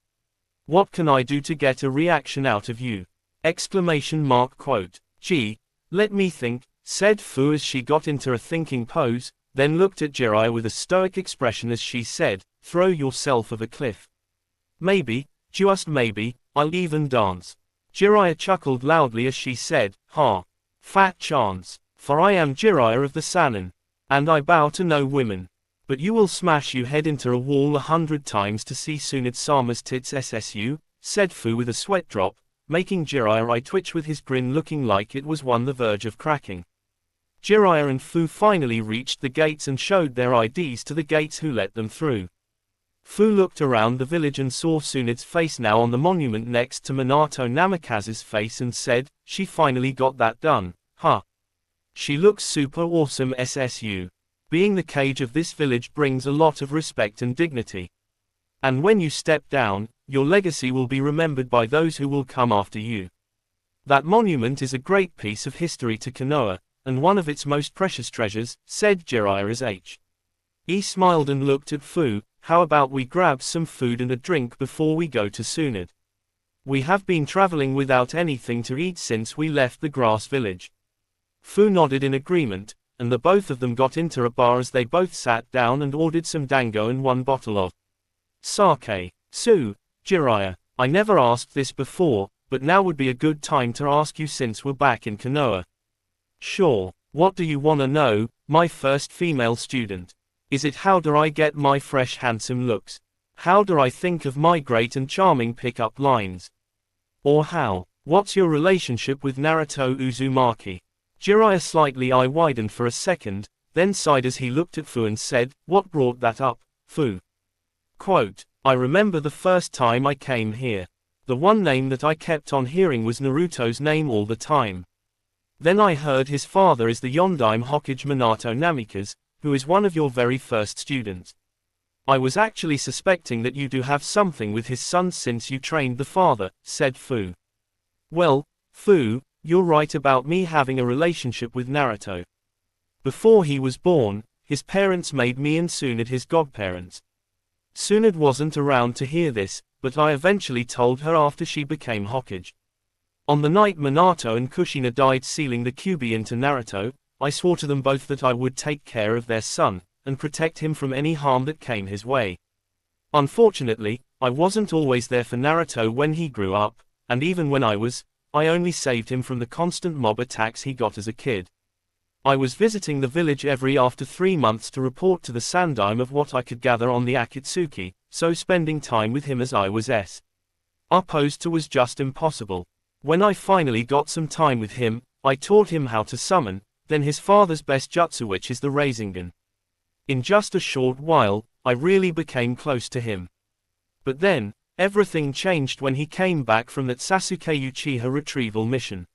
A: What can I do to get a reaction out of you? Exclamation mark quote. Gee, let me think, said Fu as she got into a thinking pose, then looked at Jiraiya with a stoic expression as she said, throw yourself off a cliff. Maybe, just maybe, I'll even dance. Jiraiya chuckled loudly as she said, ha. Fat chance, for I am Jiraiya of the Sannin. And I bow to no women. But you will smash you head into a wall 100 times to see Tsunade-sama's tits SSU, said Fu with a sweat drop, making Jiraiya eye twitch with his grin looking like it was on the verge of cracking. Jiraiya and Fu finally reached the gates and showed their IDs to the gates who let them through. Fu looked around the village and saw Tsunde's face now on the monument next to Minato Namikaze's face and said, "She finally got that done, huh? She looks super awesome SSU. Being the cage of this village brings a lot of respect and dignity. And when you step down, your legacy will be remembered by those who will come after you. That monument is a great piece of history to Konoha, and one of its most precious treasures," said Jiraiya as He smiled and looked at Fu. "How about we grab some food and a drink before we go to Shunned? We have been traveling without anything to eat since we left the grass village." Fu nodded in agreement, and the both of them got into a bar as they both sat down and ordered some dango and one bottle of sake. Jiraiya, I never asked this before, but now would be a good time to ask you since we're back in Konoha. Sure, what do you wanna know, my first female student? Is it how do I get my fresh handsome looks? How do I think of my great and charming pick-up lines? Or how? What's your relationship with Naruto Uzumaki? Jiraiya slightly eye-widened for a second, then sighed as he looked at Fu and said, "What brought that up, Fu?" Quote, "I remember the first time I came here. The one name that I kept on hearing was Naruto's name all the time. Then I heard his father is the Yondaime Hokage Minato Namikaze, who is one of your very first students. I was actually suspecting that you do have something with his son since you trained the father," said Fu. "Well, Fu, you're right about me having a relationship with Naruto. Before he was born, his parents made me and Tsunde his godparents. Tsunde wasn't around to hear this, but I eventually told her after she became Hokage. On the night Minato and Kushina died sealing the Kyuubi into Naruto, I swore to them both that I would take care of their son, and protect him from any harm that came his way. Unfortunately, I wasn't always there for Naruto when he grew up, and even when I only saved him from the constant mob attacks he got as a kid. I was visiting the village every after 3 months to report to the Sandaime of what I could gather on the Akatsuki, so spending time with him as I was opposed to was just impossible. When I finally got some time with him, I taught him how to summon, then his father's best jutsu, which is the Rasengan. In just a short while, I really became close to him. But then, everything changed when he came back from that Sasuke Uchiha retrieval mission.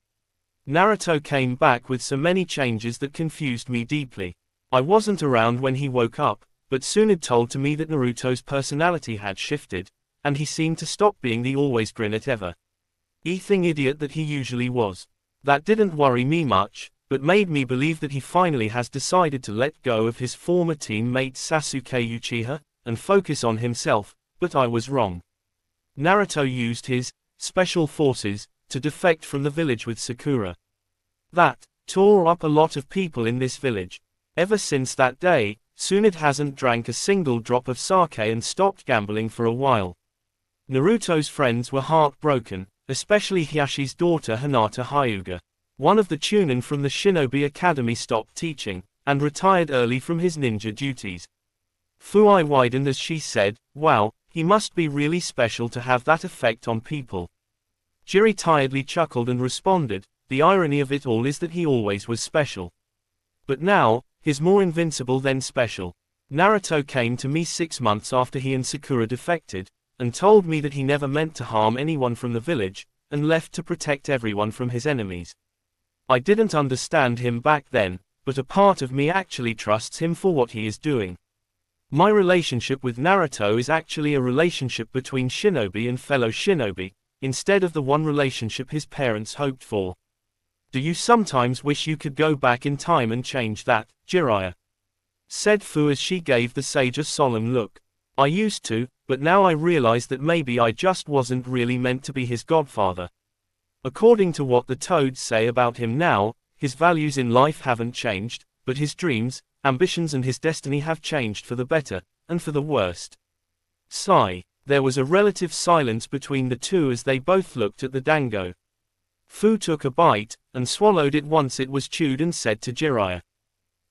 A: Naruto came back with so many changes that confused me deeply. I wasn't around when he woke up, but Tsunde told to me that Naruto's personality had shifted, and he seemed to stop being the always grin at everything idiot that he usually was. That didn't worry me much, but made me believe that he finally has decided to let go of his former teammate Sasuke Uchiha, and focus on himself, but I was wrong. Naruto used his special forces to defect from the village with Sakura. That tore up a lot of people in this village. Ever since that day, Tsunde hasn't drank a single drop of sake and stopped gambling for a while. Naruto's friends were heartbroken, especially Hiyashi's daughter Hinata Hyuga. One of the Chunin from the Shinobi Academy stopped teaching, and retired early from his ninja duties. Fu eye widened as she said, "Wow, he must be really special to have that effect on people." Jiri tiredly chuckled and responded, "The irony of it all is that he always was special. But now, he's more invincible than special. Naruto came to me 6 months after he and Sakura defected, and told me that he never meant to harm anyone from the village, and left to protect everyone from his enemies. I didn't understand him back then, but a part of me actually trusts him for what he is doing. My relationship with Naruto is actually a relationship between shinobi and fellow shinobi, instead of the one relationship his parents hoped for. Do you sometimes wish you could go back in time and change that, Jiraiya?" said Fu as she gave the sage a solemn look. "I used to, but now I realize that maybe I just wasn't really meant to be his godfather. According to what the Toads say about him now, his values in life haven't changed, but his dreams, ambitions and his destiny have changed for the better, and for the worst." Sigh. There was a relative silence between the two as they both looked at the dango. Fu took a bite, and swallowed it once it was chewed and said to Jiraiya,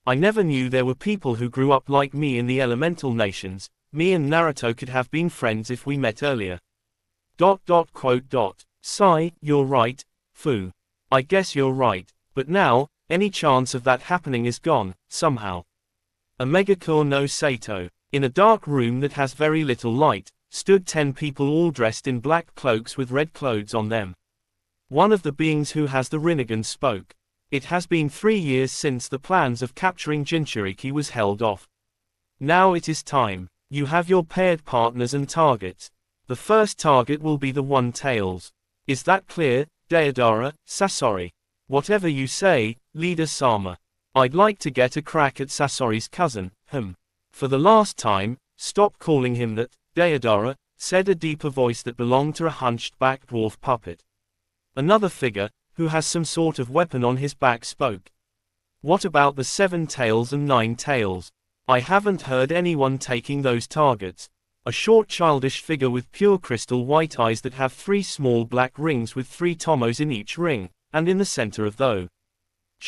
A: "I never knew there were people who grew up like me in the elemental nations. Me and Naruto could have been friends if we met earlier." Sigh, you're right, Fu. I guess you're right. But now, Any chance of that happening is gone, somehow. Omegakure no Sato. In a dark room that has very little light, stood 10 people all dressed in black cloaks with red clothes on them. One of the beings who has the Rinnegan spoke. It has been 3 years since the plans of capturing Jinchuriki was held off. Now it is time. You have your paired partners and targets. The first target will be the One-Tails. Is that clear, Deidara, Sasori? Whatever you say, Leader Sama. I'd like to get a crack at Sasori's cousin, For the last time, stop calling him that, Deidara, said a deeper voice that belonged to a hunched-back dwarf puppet. Another figure, who has some sort of weapon on his back spoke. What about the 7 tails and 9 tails? I haven't heard anyone taking those targets. A short childish figure with pure crystal white eyes that have 3 small black rings with 3 tomos in each ring, and in the center of those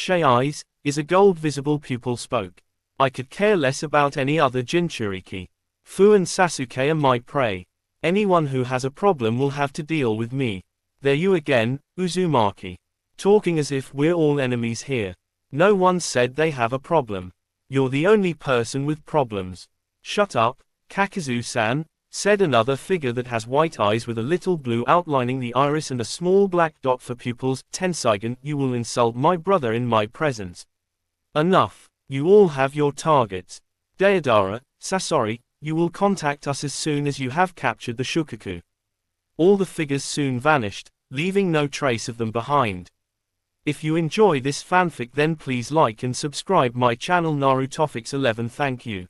A: eyes, is a gold visible pupil spoke. I could care less about any other Jinchuriki. Fu and Sasuke are my prey. Anyone who has a problem will have to deal with me. There you again, Uzumaki. Talking as if we're all enemies here. No one said they have a problem. You're the only person with problems. Shut up, Kakazu-san, said another figure that has white eyes with a little blue outlining the iris and a small black dot for pupils. Tenseigan, you will insult my brother in my presence. Enough. You all have your targets. Deidara, Sasori, you will contact us as soon as you have captured the Shukaku. All the figures soon vanished, leaving no trace of them behind. If you enjoy this fanfic then please like and subscribe my channel Narutofix 11. Thank you.